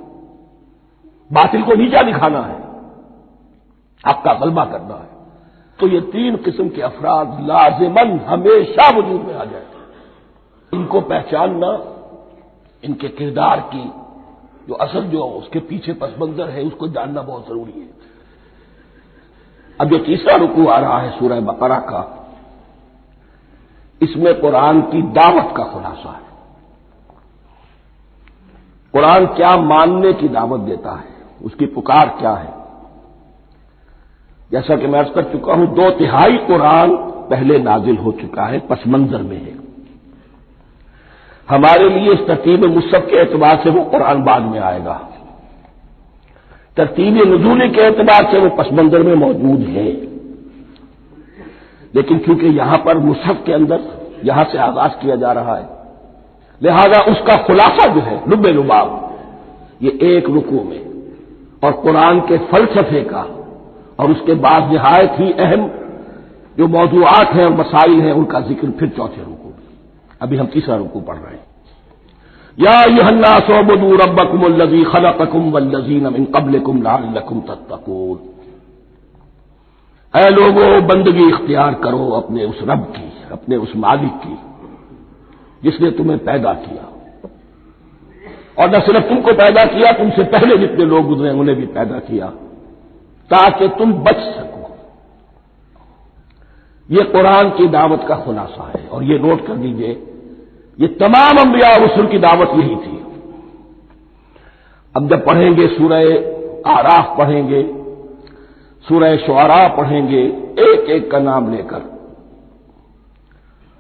A: باطل کو نیچا دکھانا ہے، حق کا غلبہ کرنا ہے، تو یہ 3 قسم کے افراد لازماً ہمیشہ وجود میں آ جائیں. ان کو پہچاننا، ان کے کردار کی جو اصل جو اس کے پیچھے پس منظر ہے اس کو جاننا بہت ضروری ہے. اب جو تیسرا رکوع آ رہا ہے سورہ بقرہ کا، اس میں قرآن کی دعوت کا خلاصہ ہے. قرآن کیا ماننے کی دعوت دیتا ہے، اس کی پکار کیا ہے. جیسا کہ میں عرض کر چکا ہوں 2/3 قرآن پہلے نازل ہو چکا ہے، پس منظر میں ہے. ہمارے لیے اس ترتیب مصحف کے اعتبار سے وہ قرآن بعد میں آئے گا، ترتیب نزولی کے اعتبار سے وہ پس منظر میں موجود ہے. لیکن کیونکہ یہاں پر مصحف کے اندر یہاں سے آغاز کیا جا رہا ہے، لہذا اس کا خلاصہ جو ہے لب لباب یہ ایک رکوع میں، اور قرآن کے فلسفے کا اور اس کے بعد نہایت ہی اہم جو موضوعات ہیں اور مسائل ہیں ان کا ذکر پھر 4تھے رکوع میں. ابھی ہم تیسرا رکوع پڑھ رہے ہیں. یا ایھا الناس اعبدوا ربکم الذی خلقکم والذین من قبلکم لعلکم تتقون، اے لوگو بندگی اختیار کرو اپنے اس رب کی، اپنے اس مالک کی جس نے تمہیں پیدا کیا، اور نہ صرف تم کو پیدا کیا، تم سے پہلے جتنے لوگ گزرے انہیں بھی پیدا کیا تاکہ تم بچ سکو۔ یہ قرآن کی دعوت کا خلاصہ ہے، اور یہ نوٹ کر لیجئے یہ تمام انبیاء اور رسل کی دعوت یہی تھی۔ اب جب پڑھیں گے سورہ اعراف پڑھیں گے، سورہ شعراء پڑھیں گے، ایک ایک کا نام لے کر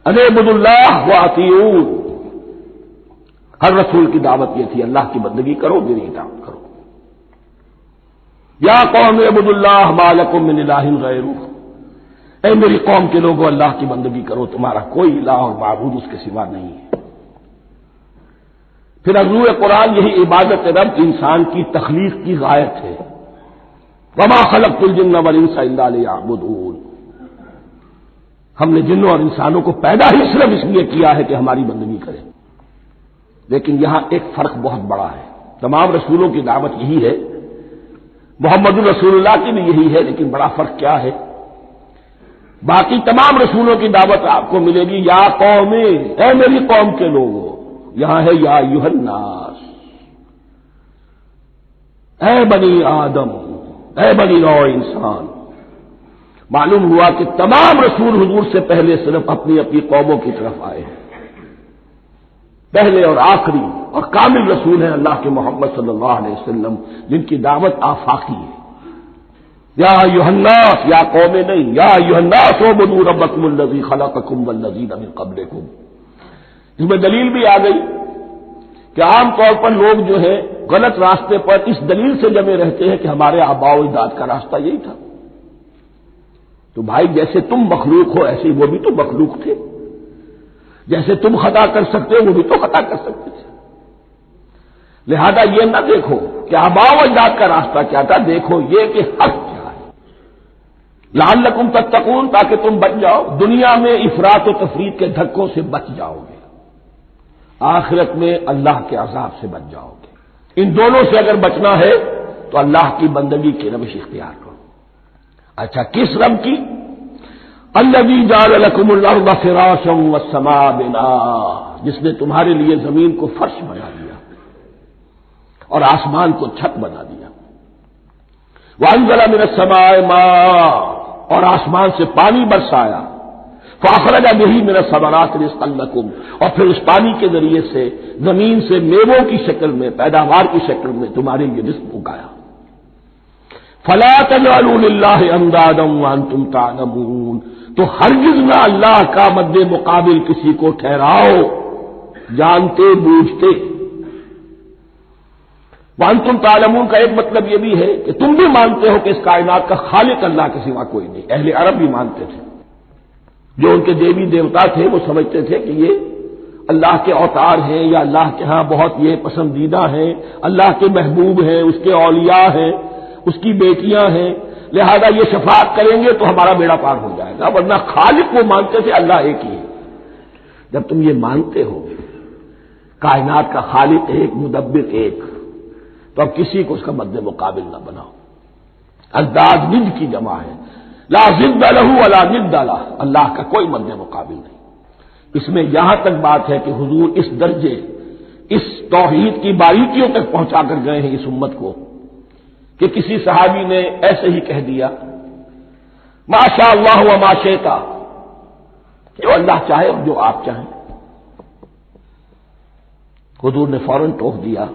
A: ان اعبدوا اللہ واطیعون، ہر رسول کی دعوت یہ تھی اللہ کی بندگی کرو، میری اطاعت کرو۔ یا قوم اعبدوا اللہ ما لکم من الہ غیرہ، اے میری قوم کے لوگوں اللہ کی بندگی کرو، تمہارا کوئی الہ اور معبود اس کے سوا نہیں ہے۔ پھر عضو قرآن یہی عبادت رب انسان کی تخلیق کی غایت ہے، وما خلقت الجن والانس الا لیعبدون، ہم نے جنوں اور انسانوں کو پیدا ہی صرف اس لیے کیا ہے کہ ہماری بندگی کریں۔ لیکن یہاں ایک فرق بہت بڑا ہے، تمام رسولوں کی دعوت یہی ہے، محمد رسول اللہ کی بھی یہی ہے، لیکن بڑا فرق کیا ہے؟ باقی تمام رسولوں کی دعوت آپ کو ملے گی یا قوم، اے میری قوم کے لوگوں، یہاں ہے یا ایھا الناس، اے بنی آدم، اے بنی نوع انسان۔ معلوم ہوا کہ تمام رسول حضور سے پہلے صرف اپنی اپنی قوموں کی طرف آئے ہیں، پہلے اور آخری اور کامل رسول ہیں اللہ کے محمد صلی اللہ علیہ وسلم، جن کی دعوت آفاقی ہے۔ یا ایھا الناس، یا قوم نہیں، یا ایھا الناس اعبدوا ربکم الذی خلقکم والذین من قبلکم۔ اس میں دلیل بھی آ گئی کہ عام طور پر لوگ جو ہے غلط راستے پر اس دلیل سے جمے رہتے ہیں کہ ہمارے آباء و اجداد کا راستہ یہی تھا۔ تو بھائی جیسے تم مخلوق ہو ایسے ہی وہ بھی تو مخلوق تھے، جیسے تم خطا کر سکتے ہو وہ بھی تو خطا کر سکتے تھے۔ لہذا یہ نہ دیکھو کہ آباء و اجداد کا راستہ کیا تھا، دیکھو یہ کہ حق کیا ہے، لعلکم تتقون، تاکہ تم بچ جاؤ، دنیا میں افراط و تفریط کے دھکوں سے بچ جاؤ گے، آخرت میں اللہ کے عذاب سے بچ جاؤ گے۔ ان دونوں سے اگر بچنا ہے تو اللہ کی بندگی کی روش اختیار کرو۔ اچھا کس رب کی؟ الذی جعل لکم الارض فراشا والسماء بناء، جس نے تمہارے لیے زمین کو فرش بنا دیا اور آسمان کو چھت بنا دیا۔ وانزل من السماء ماء، اور آسمان سے پانی برسایا، فاخرج به من الثمرات رزقا لکم، اور پھر اس پانی کے ذریعے سے زمین سے میووں کی شکل میں، پیداوار کی شکل میں تمہارے لیے رزق اگایا۔ فلا تجعلوا للہ اندادا وانتم تعلمون، تو ہرگز نہ اللہ کا مد مقابل کسی کو ٹھہراؤ جانتے بوجھتے۔ وانتم تعلمون کا ایک مطلب یہ بھی ہے کہ تم بھی مانتے ہو کہ اس کائنات کا خالق اللہ کے سوا کوئی نہیں، اہل عرب بھی مانتے تھے، جو ان کے دیوی دیوتا تھے وہ سمجھتے تھے کہ یہ اللہ کے اوتار ہیں یا اللہ کے ہاں بہت یہ پسندیدہ ہیں، اللہ کے محبوب ہیں، اس کے اولیاء ہیں، اس کی بیٹیاں ہیں، لہذا یہ شفاعت کریں گے تو ہمارا بیڑا پار ہو جائے گا، ورنہ خالق وہ مانتے تھے اللہ ایک ہی ہے۔ جب تم یہ مانتے ہو کائنات کا خالق ایک، مدبر ایک، تو اب کسی کو اس کا مد مقابل نہ بناؤ۔ انداز ند کی جمع ہے، لا ضد لہ ولا ند لہ، اللہ کا کوئی مد مقابل نہیں۔ اس میں یہاں تک بات ہے کہ حضور اس درجے، اس توحید کی باریکیوں تک پہنچا کر گئے ہیں اس امت کو کہ کسی صحابی نے ایسے ہی کہہ دیا ما شاء اللہ وما شئت، جو اللہ چاہے اور جو آپ چاہیں۔ حضور نے فوراً ٹوک دیا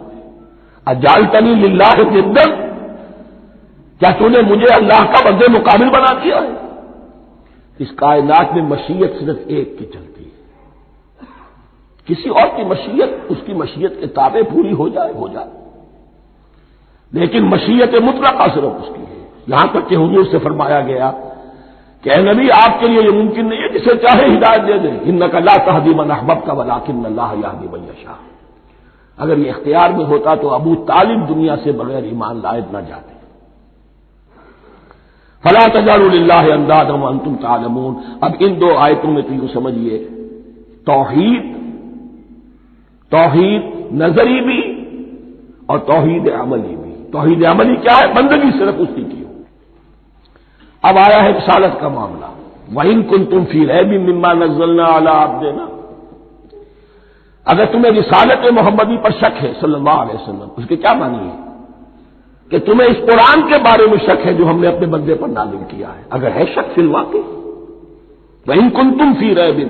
A: اجعلتنی للہ ندا، کیا تو نے مجھے اللہ کا مد مقابل بنا دیا ہے؟ اس کائنات میں مشیت صرف ایک کی چلتی ہے، کسی اور کی مشیت اس کی مشیت کے تابع پوری ہو جائے، لیکن مشیت مطلقہ صرف اس کی ہے۔ یہاں تک کہ حضور سے فرمایا گیا کہ اے نبی آپ کے لیے یہ ممکن نہیں ہے جسے چاہے ہدایت دے دیں، انک لا تہدی من احببت ولکن اللہ یہدی من یشاء۔ اگر یہ اختیار میں ہوتا تو ابو طالب دنیا سے بغیر ایمان لائے نہ جاتے۔ فلا تجعلوا للہ اندادا وانتم تعلمون۔ اب ان دو آیتوں میں تو یوں سمجھیے توحید نظری بھی اور توحید عملی بھی۔ توحید عملی کیا ہے؟ بندگی صرف اسی کی ہو۔ اب آیا ہے رسالت کا معاملہ، وَإِن كُنتُمْ فِي رَيْبٍ مِّمَّا نَزَّلْنَا عَلَىٰ عَبْدِنَا، اگر تمہیں رسالت محمدی پر شک ہے صلی اللہ علیہ وسلم، اس کے کیا معنی ہے؟ کہ تمہیں اس قرآن کے بارے میں شک ہے جو ہم نے اپنے بندے پر نازل کیا ہے۔ اگر ہے شک فی الواقع، وَإِن كُنتُمْ فِي رَيْبٍ،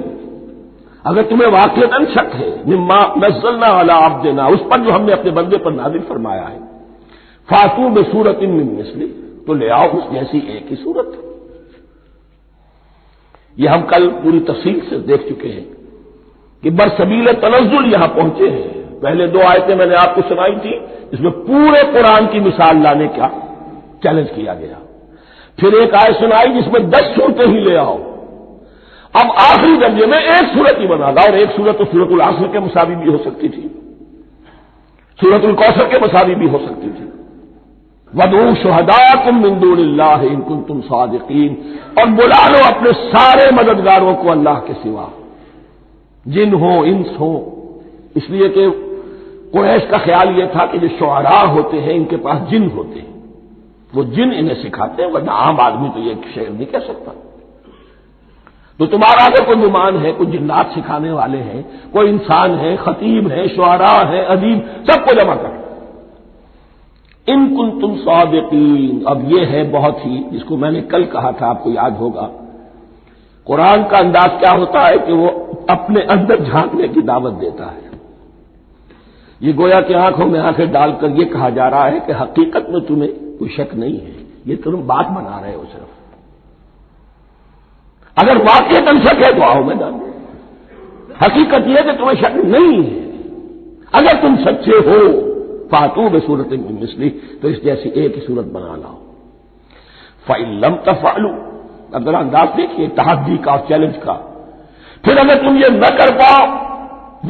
A: اگر تمہیں واقعتاً شک ہے مما نزلنا علی عبدنا، اس پر جو ہم نے اپنے بندے پر نازل فرمایا ہے، فاتوا بسورۃ من مثلہ، تو لے آؤ اس جیسی ایک ہی صورت۔ یہ ہم کل پوری تفصیل سے دیکھ چکے ہیں کہ برسبیل تنزل یہاں پہنچے ہیں۔ پہلے دو آیتیں میں نے آپ کو سنائی تھی، اس میں پورے قرآن کی مثال لانے کا چیلنج کیا گیا۔ پھر ایک آیت سنائی جس میں 10 صورتیں ہی لے آؤ۔ اب آخری درجے میں ایک صورت ہی بنا تھا، اور ایک صورت تو سورۃ العصر کے مساوی بھی ہو سکتی تھی، سورۃ الکوثر کے مساوی بھی ہو سکتی تھی۔ وَادْعُوا شُهَدَاءَكُم مِّن دُونِ اللَّهِ إِن كُنتُمْ صَادِقِينَ، اور بلا لو اپنے سارے مددگاروں کو اللہ کے سوا، جن ہو انس ہو، اس لیے کہ قریش کا خیال یہ تھا کہ جو شعراء ہوتے ہیں ان کے پاس جن ہوتے ہیں، وہ جن انہیں سکھاتے ہیں، ورنہ عام آدمی تو یہ شعر نہیں کہہ سکتا۔ تو تمہارا اگر کوئی نعمان ہے، کوئی جنات سکھانے والے ہیں، کوئی انسان ہے، خطیب ہے، شعراء ہے، ادیب، سب کو جمع کر، ان کنتم صادقین۔ اب یہ ہے بہت ہی، جس کو میں نے کل کہا تھا، آپ کو یاد ہوگا، قرآن کا انداز کیا ہوتا ہے کہ وہ اپنے اندر جھانکنے کی دعوت دیتا ہے۔ یہ گویا کہ آنکھوں میں آنکھیں ڈال کر یہ کہا جا رہا ہے کہ حقیقت میں تمہیں کوئی شک نہیں ہے، یہ تم بات بنا رہے ہو صرف، اگر واقعتاً شک ہے تو آؤ میدان میں۔ حقیقت یہ ہے کہ تمہیں شک نہیں ہے، اگر تم سچے ہو فاتوا بسورۃ من مثلہ، تو اس جیسی ایک ہی صورت بنا لاؤ۔ فإن لم تفعلوا، اگر انداز دیکھیے تحدی کا اور چیلنج کا، پھر اگر تم یہ نہ کر پاؤ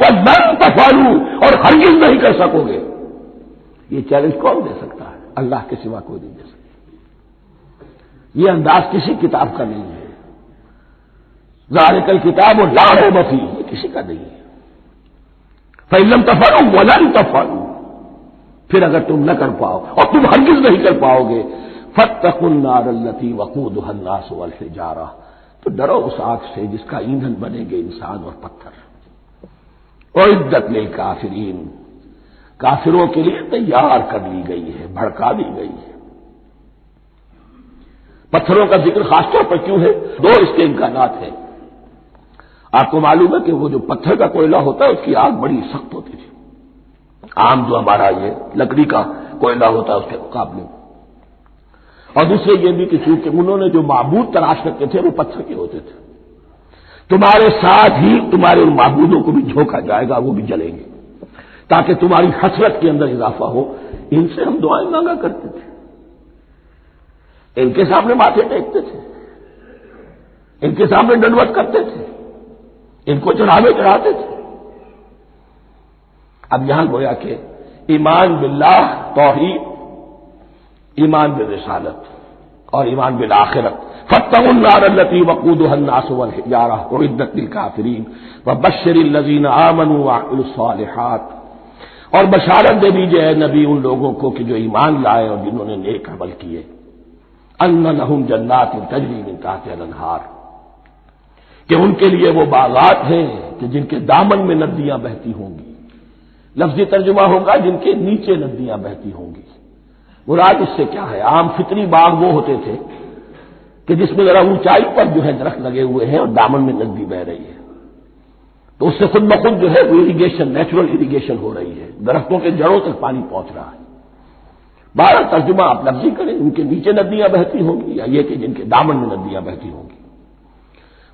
A: وَلَن تَفْعَلُوا، اور ہرگز نہیں کر سکو گے، یہ چیلنج کون دے سکتا ہے؟ اللہ کے سوا کوئی نہیں دے سکتا۔ یہ انداز کسی کتاب کا نہیں ہے، ذالک الکتاب لا ریب فیہ، یہ کسی کا نہیں ہے۔ فإن لم تفعلوا وَلَن تَفْعَلُوا، پھر اگر تم نہ کر پاؤ اور تم ہرگز نہیں کر پاؤ گے، فاتقوا النار التي وقودها الناس والحجارہ، تو ڈرو اس آگ سے جس کا ایندھن بنے گے انسان اور پتھر۔ اعدت للکافرین، کافروں کے لیے تیار کر لی گئی ہے، بھڑکا دی گئی ہے۔ پتھروں کا ذکر خاص طور پر کیوں ہے؟ دو اس کے امکانات ہیں۔ آپ کو معلوم ہے کہ وہ جو پتھر کا کوئلہ ہوتا ہے اس کی آگ بڑی سخت ہوتی تھی، عام جو ہمارا یہ لکڑی کا کوئلہ ہوتا ہے اس کے مقابلے، اور دوسرے یہ بھی کہ چونکہ انہوں نے جو معبود تلاش کرتے تھے وہ پتھر کے ہوتے تھے، تمہارے ساتھ ہی تمہارے ان معبودوں کو بھی جھونکا جائے گا، وہ بھی جلیں گے، تاکہ تمہاری حسرت کے اندر اضافہ ہو۔ ان سے ہم دعائیں مانگا کرتے تھے، ان کے سامنے ماتھے ٹیکتے تھے، ان کے سامنے ڈنڈوت کرتے تھے، ان کو چڑھاوے چڑھاتے تھے۔ اب یہاں گویا کہ ایمان باللہ، توحید، ایمان بالرسالت اور ایمان بالآخرت، فاتقوا النار التي وقودها الناس والحجارہ اعدت للکافرین وبشر الذین آمنوا وعملوا الصالحات، اور بشارت دے دیجئے اے نبی ان لوگوں کو کہ جو ایمان لائے اور جنہوں نے نیک عمل کیے، ان لہم جنات تجری من تحتها الانہار، کہ ان کے لیے وہ باغات ہیں کہ جن کے دامن میں ندیاں بہتی ہوں گی۔ لفظی ترجمہ ہوگا جن کے نیچے ندیاں بہتی ہوں گی۔ مراد اس سے کیا ہے؟ عام فطری باغ وہ ہوتے تھے کہ جس میں ذرا اونچائی پر جو ہے درخت لگے ہوئے ہیں اور دامن میں ندی بہ رہی ہے، تو اس سے خود بخود جو ہے وہ اریگیشن، نیچرل اریگیشن ہو رہی ہے، درختوں کے جڑوں تک پانی پہنچ رہا ہے۔ بارہ ترجمہ آپ لفظی کریں، ان کے نیچے ندیاں بہتی ہوں گی، یا یہ کہ جن کے دامن میں ندیاں بہتی ہوں گی۔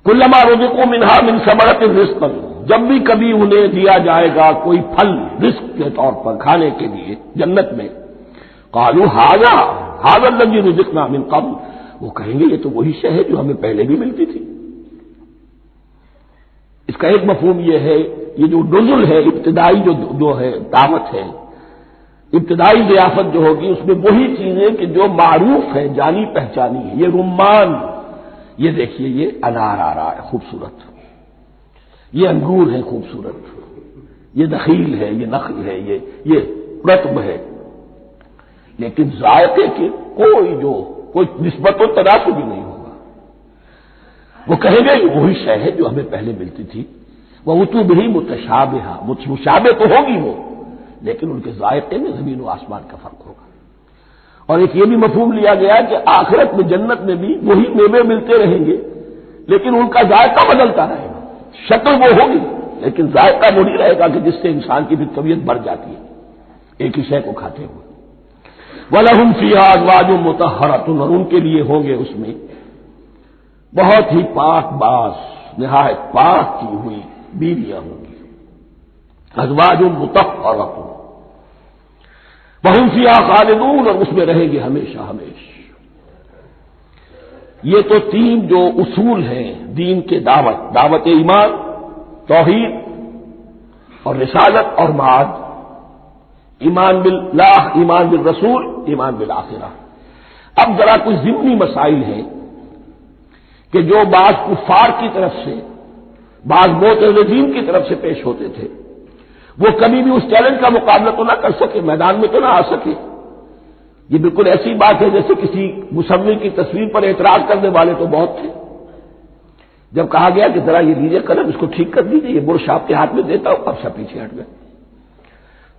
A: کلما رزقوا منها من ثمرۃ رزقا، جب بھی کبھی انہیں دیا جائے گا کوئی پھل رزق کے طور پر کھانے کے لیے جنت میں، قالوا هذا الذي رزقنا من قبل، وہ کہیں گے یہ تو وہی شے ہے جو ہمیں پہلے بھی ملتی تھی۔ اس کا ایک مفہوم یہ ہے، یہ جو نزل ہے، ابتدائی جو ہے دعوت ہے، ابتدائی ضیافت جو ہوگی اس میں وہی چیزیں کہ جو معروف ہے، جانی پہچانی ہے۔ یہ رمان، یہ دیکھیے یہ انار آ رہا ہے خوبصورت، یہ انگور ہے خوبصورت، یہ نخیل ہے، یہ نخل ہے، یہ رطب ہے، لیکن ذائقے کے کوئی نسبت و تناسب بھی نہیں ہوگا۔ وہ کہیں گے یہ وہی شے ہے جو ہمیں پہلے ملتی تھی، وہ اتو بھی متشابہ، مشابہ تو ہوگی وہ، لیکن ان کے ذائقے میں زمین و آسمان کا فرق ہوگا۔ اور ایک یہ بھی مفہوم لیا گیا کہ آخرت میں جنت میں بھی وہی میوے ملتے رہیں گے، لیکن ان کا ذائقہ بدلتا رہے گا، شکل وہ ہوگی لیکن ذائقہ وہ نہیں رہے گا کہ جس سے انسان کی بھی طبیعت بڑھ جاتی ہے ایک ہی شے کو کھاتے ہوئے۔ وَلَهُمْ فِيهَا أَزْوَاجٌ مُطَهَّرَةٌ، اور ان کے لیے ہوں گے اس میں بہت ہی پاک باز، نہایت پاک کی ہوئی بیویاں ہوں گی۔ ازواج مطہرۃ وَهُمْ فِيهَا خَالِدُونَ، اور اس میں رہیں گے ہمیشہ ہمیشہ۔ یہ تو تین جو اصول ہیں دین کے دعوت ایمان، توحید اور رسالت اور معاد، ایمان باللہ، ایمان بالرسول، ایمان بالآخرہ۔ اب ذرا کچھ ضمنی مسائل ہیں کہ جو بعض کفار کی طرف سے، بعض معتزلین کی طرف سے پیش ہوتے تھے، وہ کبھی بھی اس چیلنج کا مقابلہ تو نہ کر سکے، میدان میں تو نہ آ سکے۔ یہ بالکل ایسی بات ہے جیسے کسی مصور کی تصویر پر اعتراض کرنے والے تو بہت تھے۔ جب کہا گیا کہ ذرا یہ لیجیے قلم، اس کو ٹھیک کر دیجیے، یہ برش آپ کے ہاتھ میں دیتا ہوں، اب سب پیچھے ہٹ گئے۔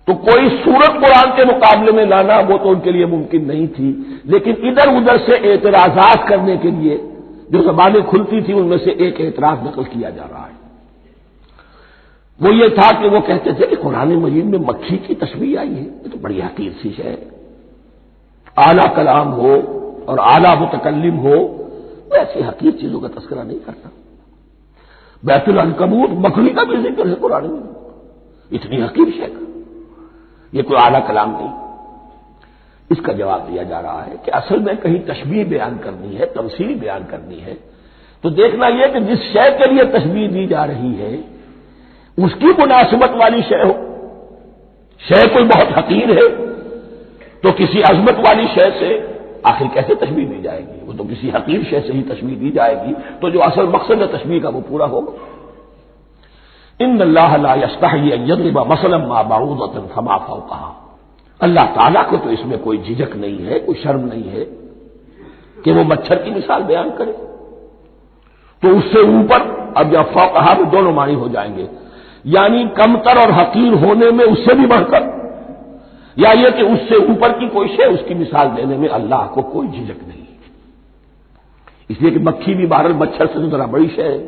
A: تو کوئی صورت قرآن کے مقابلے میں لانا وہ تو ان کے لیے ممکن نہیں تھی، لیکن ادھر ادھر سے اعتراضات کرنے کے لیے جو زبانیں کھلتی تھی ان میں سے ایک اعتراض نقل کیا جا رہا ہے۔ وہ یہ تھا کہ وہ کہتے تھے کہ قرآن مجید میں مکھی کی تشبیہ آئی ہے، یہ تو بڑی حقیر سی ہے، اعلیٰ کلام ہو اور اعلیٰ متکلم ہو وہ ایسی حقیر چیزوں کا تذکرہ نہیں کرتا۔ بیت العنکبوت مکھی کا بھی ذکر ہے قرآن میں، اتنی حقیر شے کا، یہ کوئی اعلیٰ کلام نہیں۔ اس کا جواب دیا جا رہا ہے کہ اصل میں کہیں تشبیہ بیان کرنی ہے، تمثیل بیان کرنی ہے، تو دیکھنا یہ کہ جس شے کے لیے تشبیہ دی جا رہی ہے اس کی مناسبت والی شے ہو۔ شے کوئی بہت حقیر ہے تو کسی عظمت والی شے سے آخر کیسے تشبیہ دی جائے گی؟ وہ تو کسی حقیر شے سے ہی تشبیہ دی جائے گی تو جو اصل مقصد ہے تشبیہ کا وہ پورا ہوگا۔ ان اللہ لا یستحیی ان یضرب مثلا ما بعوضۃ فما فوقها، اللہ تعالیٰ کو تو اس میں کوئی جھجک نہیں ہے، کوئی شرم نہیں ہے کہ وہ مچھر کی مثال بیان کرے، تو اس سے اوپر، اب یا فوقها میں دونوں معنی ہو جائیں گے، یعنی کمتر اور حقیر ہونے میں اس سے بھی بڑھ کر، یا یہ کہ اس سے اوپر کی کوئی شے اس کی مثال دینے میں اللہ کو کوئی جھجک نہیں، اس لیے کہ مکھی بھی بہرحال مچھر سے تو ذرا بڑی شے ہے،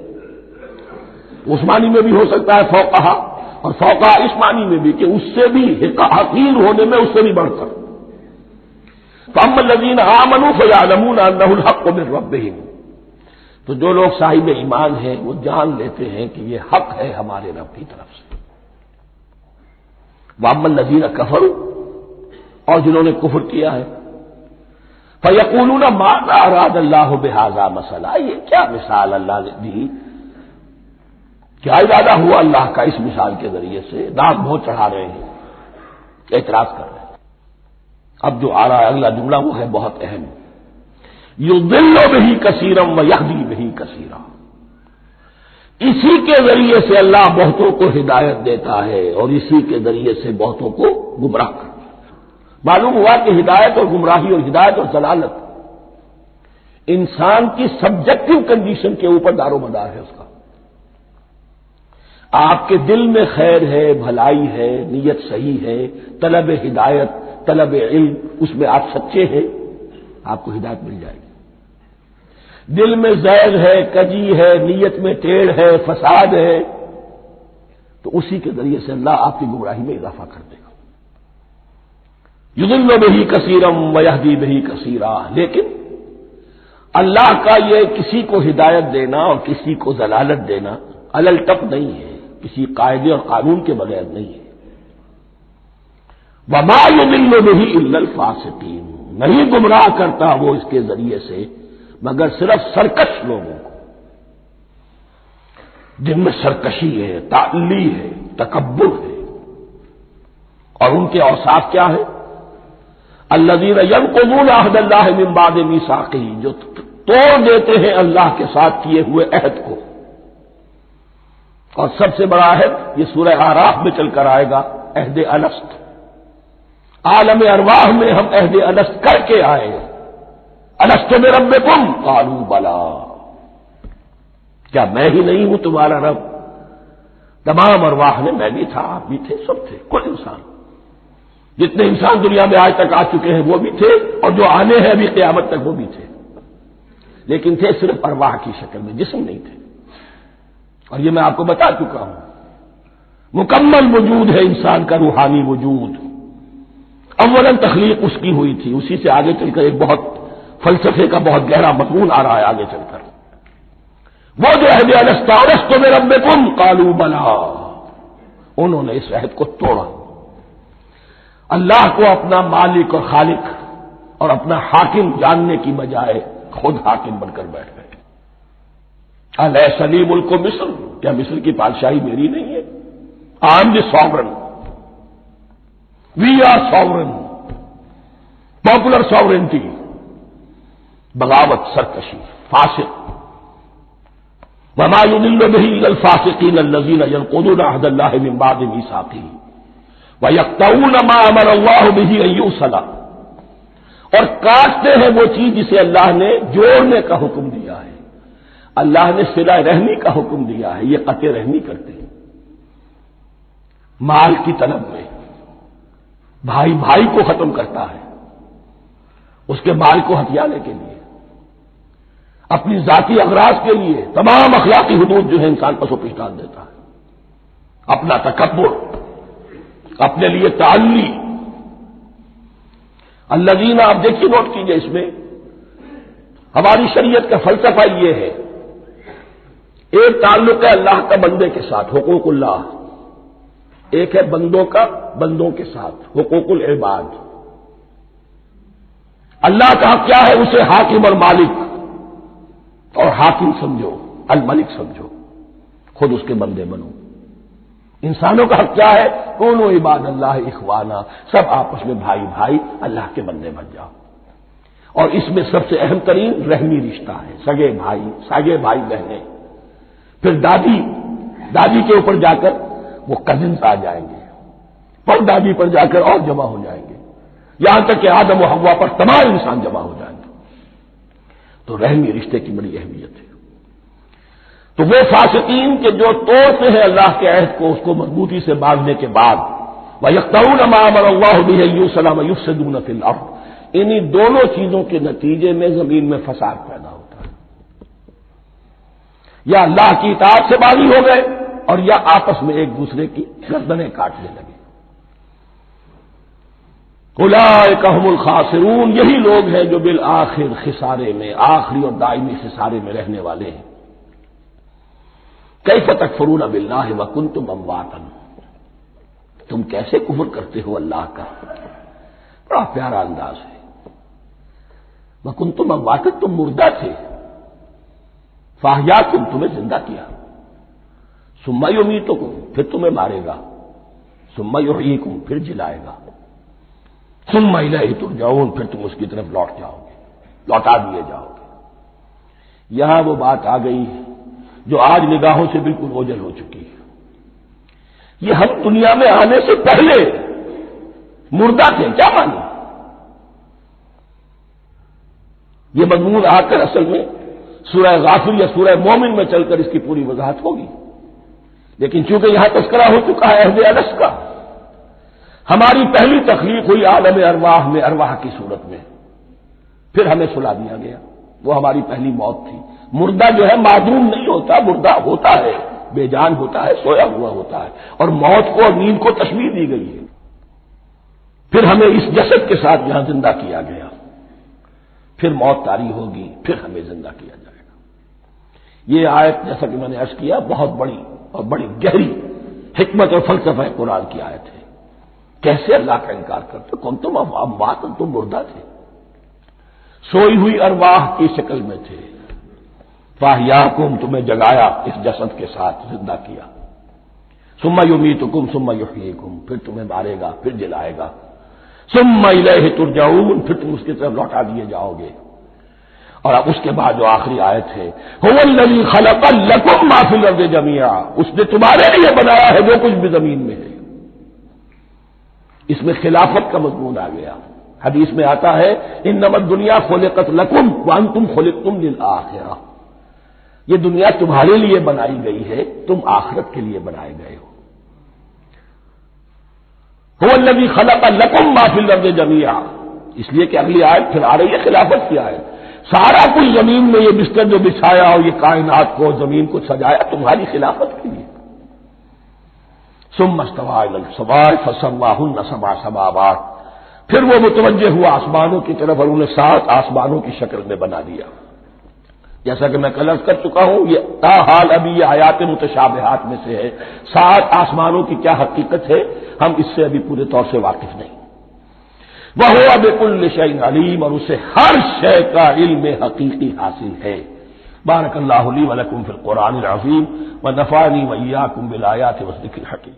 A: اس معنی میں بھی ہو سکتا ہے فوقها، اور فوقها اس معنی میں بھی کہ اس سے بھی حقیر ہونے میں اس سے بھی بڑھ کر۔ فَأَمَّا الَّذِينَ آمَنُوا فَيَعْلَمُونَ أَنَّهُ الْحَقُّ مِنْ رَبِّهِمْ، تو جو لوگ صاحب ایمان ہیں وہ جان لیتے ہیں کہ یہ حق ہے ہمارے رب کی طرف سے۔ وَأَمَّا الَّذِينَ كَفَرُوا، اور جنہوں نے کفر کیا ہے، فَيَقُولُونَ مَاذَا أَرَادَ اللَّهُ بِهَذَا مَثَلًا، یہ کیا مثال اللہ نے دی، کیا ارادہ ہوا اللہ کا اس مثال کے ذریعے سے؟ ناک منہ چڑھا رہے ہیں، اعتراض کر رہے ہیں۔ اب جو آ رہا ہے اگلا جملہ وہ ہے بہت اہم، یضل بہ کثیرا ویہدی بہ کثیرا، اسی کے ذریعے سے اللہ بہتوں کو ہدایت دیتا ہے اور اسی کے ذریعے سے بہتوں کو گمراہ کرتا ہے۔ معلوم ہوا کہ ہدایت اور گمراہی اور ہدایت اور ضلالت انسان کی سبجیکٹو کنڈیشن کے اوپر دار و مدار ہے اس کا۔ آپ کے دل میں خیر ہے، بھلائی ہے، نیت صحیح ہے، طلب ہدایت، طلب علم، اس میں آپ سچے ہیں، آپ کو ہدایت مل جائے گی۔ دل میں زیغ ہے، کجی ہے، نیت میں ٹیڑھ ہے، فساد ہے، تو اسی کے ذریعے سے اللہ آپ کی گمراہی میں اضافہ کر دے گا۔ یضل بہ کثیرا ویہدی بہ کثیرا، لیکن اللہ کا یہ کسی کو ہدایت دینا اور کسی کو ضلالت دینا علل ٹپ نہیں ہے، کسی قاعدے اور قانون کے بغیر نہیں ہے۔ وما یضل بہ الا الفاسقین، نہیں گمراہ کرتا وہ اس کے ذریعے سے مگر صرف سرکش لوگوں کو، جن میں سرکشی ہے، تعلی ہے، تکبر ہے، اور ان کے اوصاف کیا ہے؟ الذین ینقضون عہد اللہ من بعد میثاقہ، جو توڑ دیتے ہیں اللہ کے ساتھ کیے ہوئے عہد کو، اور سب سے بڑا عہد یہ سورہ اعراف میں چل کر آئے گا، عہد الست۔ عالم ارواح میں ہم عہد الست کر کے آئے، الست بربکم قالوا بلا، کیا میں ہی نہیں ہوں تمہارا رب؟ تمام ارواح نے، میں بھی تھا، آپ بھی تھے، سب تھے، کل انسان، جتنے انسان دنیا میں آج تک آ چکے ہیں وہ بھی تھے، اور جو آنے ہیں ابھی قیامت تک وہ بھی تھے، لیکن تھے صرف ارواح کی شکل میں، جسم نہیں تھے۔ اور یہ میں آپ کو بتا چکا ہوں، مکمل وجود ہے انسان کا روحانی وجود۔ اولاً تخلیق اس کی ہوئی تھی، اسی سے آگے چل کر ایک بہت فلسفے کا بہت گہرا مضمون آ رہا ہے آگے چل کر۔ وہ جو عہد الست الست بربکم قالوا بلا، انہوں نے اس عہد کو توڑا، اللہ کو اپنا مالک اور خالق اور اپنا حاکم جاننے کی بجائے خود حاکم بن کر بیٹھ گئے۔ الیس لی ملک مصر، کیا مصر کی بادشاہی میری نہیں ہے؟ I am the sovereign, we are sovereign, popular sovereignty, بغاوت، سرکشی، فاسق۔ وما يضل به الا الفاسقين الذين ينقضون عهد الله من بعد ميثاقه ويقطعون ما امر الله به ان يوصل، اور کاٹتے ہیں وہ چیز جسے اللہ نے جوڑنے کا حکم دیا ہے، اللہ نے صلہ رحمی کا حکم دیا ہے، یہ قطع رحمی کرتے ہیں مال کی طلب میں، بھائی بھائی کو ختم کرتا ہے اس کے مال کو ہتھیانے کے لیے، اپنی ذاتی اغراض کے لیے تمام اخلاقی حدود جو ہے انسان پسو پیش ڈال دیتا ہے، اپنا تکبر، اپنے لیے تعلی۔ الذین، آپ دیکھیے نوٹ کیجئے، اس میں ہماری شریعت کا فلسفہ یہ ہے، ایک تعلق ہے اللہ کا بندے کے ساتھ، حقوق اللہ، ایک ہے بندوں کا بندوں کے ساتھ، حقوق العباد۔ اللہ کا حق کیا ہے؟ اسے حاکم اور مالک، اور حاکم سمجھو، الملک سمجھو، خود اس کے بندے بنو۔ انسانوں کا حق کیا ہے؟ کونوا عباد اللہ اخوانا، سب آپس میں بھائی بھائی اللہ کے بندے بن جاؤ۔ اور اس میں سب سے اہم ترین رحمی رشتہ ہے، سگے بھائی بہنیں، پھر دادی کے اوپر جا کر وہ کزنس آ جائیں گے، پر دادی پر جا کر اور جمع ہو جائیں گے، یہاں تک کہ آدم و حوا پر تمام انسان جمع ہو جائیں گے۔ تو رحمی رشتے کی بڑی اہمیت ہے۔ تو وہ فاسقین کے جو توڑتے ہیں اللہ کے عہد کو، اس کو مضبوطی سے باندھنے کے بعد، وَيَقْطَعُونَ مَا أَمَرَ اللَّهُ بِهِ أَن يُوصَلَ وَيُفْسِدُونَ فِي الْأَرْضِ، انہی دونوں چیزوں کے نتیجے میں زمین میں فساد پیدا ہوتا ہے، یا اللہ کی اطاعت سے باغی ہو گئے اور یا آپس میں ایک دوسرے کی گردنیں کاٹنے لگے۔ اولئک هم الخاسرون، یہی لوگ ہیں جو بالآخر خسارے میں، آخری اور دائمی خسارے میں رہنے والے ہیں۔ کیف تکفرون باللہ وکنتم امواتا، تم کیسے کفر کرتے ہو اللہ کا؟ بڑا پیارا انداز ہے، وکنتم امواتا، تم مردہ تھے، فاحیاکم، تمہیں زندہ کیا، ثم یمیتکم، پھر تمہیں مارے گا، ثم یحییکم، پھر جلائے گا، ثم الیہ ترجعون، پھر تم اس کی طرف لوٹ جاؤ گے، لوٹا دیے جاؤ گے۔ یہاں وہ بات آ گئی جو آج نگاہوں سے بالکل اوجھل ہو چکی ہے۔ یہ ہم دنیا میں آنے سے پہلے مردہ تھے، کیا مانے؟ یہ مضمون آ کر اصل میں سورہ غافر یا سورہ مومن میں چل کر اس کی پوری وضاحت ہوگی، لیکن چونکہ یہاں تذکرہ ہو چکا ہے عہد الست کا، ہماری پہلی تخلیق ہوئی عالم ارواح میں، ارواح کی صورت میں، پھر ہمیں سلا دیا گیا، وہ ہماری پہلی موت تھی۔ مردہ جو ہے معدوم نہیں ہوتا، مردہ ہوتا ہے، بے جان ہوتا ہے، سویا ہوا ہوتا ہے، اور موت کو اور نیند کو تشبیہ دی گئی ہے۔ پھر ہمیں اس جسد کے ساتھ یہاں زندہ کیا گیا، پھر موت طاری ہوگی، پھر ہمیں زندہ کیا جائے گا۔ یہ آیت جیسا کہ میں نے عرض کیا بہت بڑی اور بڑی گہری حکمت اور فلسفہ قرآن کی آیت ہے۔ کیسے اللہ کا انکار کرتے؟ کون تم اموات، تم مردہ تھے، سوئی ہوئی ارواح کی شکل میں تھے، فاحیاکم، تمہیں جگایا، اس جسد کے ساتھ زندہ کیا، ثم یمیتکم ثم یحییکم، پھر تمہیں مارے گا، پھر جلائے گا، ثم الیہ ترجعون، پھر تم اس کی طرف لوٹا دیے جاؤ گے۔ اور اب اس کے بعد جو آخری آیت ہے هو الذی خلق لکم ما فی الارض جميعا، اس نے تمہارے لیے بنایا ہے جو کچھ بھی زمین میں ہے۔ اس میں خلافت کا مضمون آ گیا۔ حدیث میں آتا ہے انما الدنیا خلقت لکم وانتم خلقتم للآخرہ، یہ دنیا تمہارے لیے بنائی گئی ہے، تم آخرت کے لیے بنائے گئے ہو۔ هو الذی خلق لکم ما فی الارض جميعا، اس لیے کہ اگلی آیت پھر آ رہی ہے خلافت کی آیت، سارا کچھ زمین میں یہ بستر جو بچھایا اور یہ کائنات کو زمین کو سجایا تمہاری خلافت کے لیے۔ ثم استوى الى السماء فسواهن سبع سماوات، پھر وہ متوجہ ہوا آسمانوں کی طرف اور انہیں 7 آسمانوں کی شکل میں بنا دیا۔ جیسا کہ میں کل عرض کر چکا ہوں، یہ تاحال ابھی یہ آیات متشابہات میں سے ہے، 7 آسمانوں کی کیا حقیقت ہے ہم اس سے ابھی پورے طور سے واقف نہیں۔ وَهُوَ بِكُلِّ شَيْءٍ عَلِيمٌ، اور اسے ہر شے کا علم حقیقی حاصل ہے۔ بارک اللہ لی ولکم فی القرآن العظیم ونفعنی وإیاکم بالآیات والذکر الحکیم۔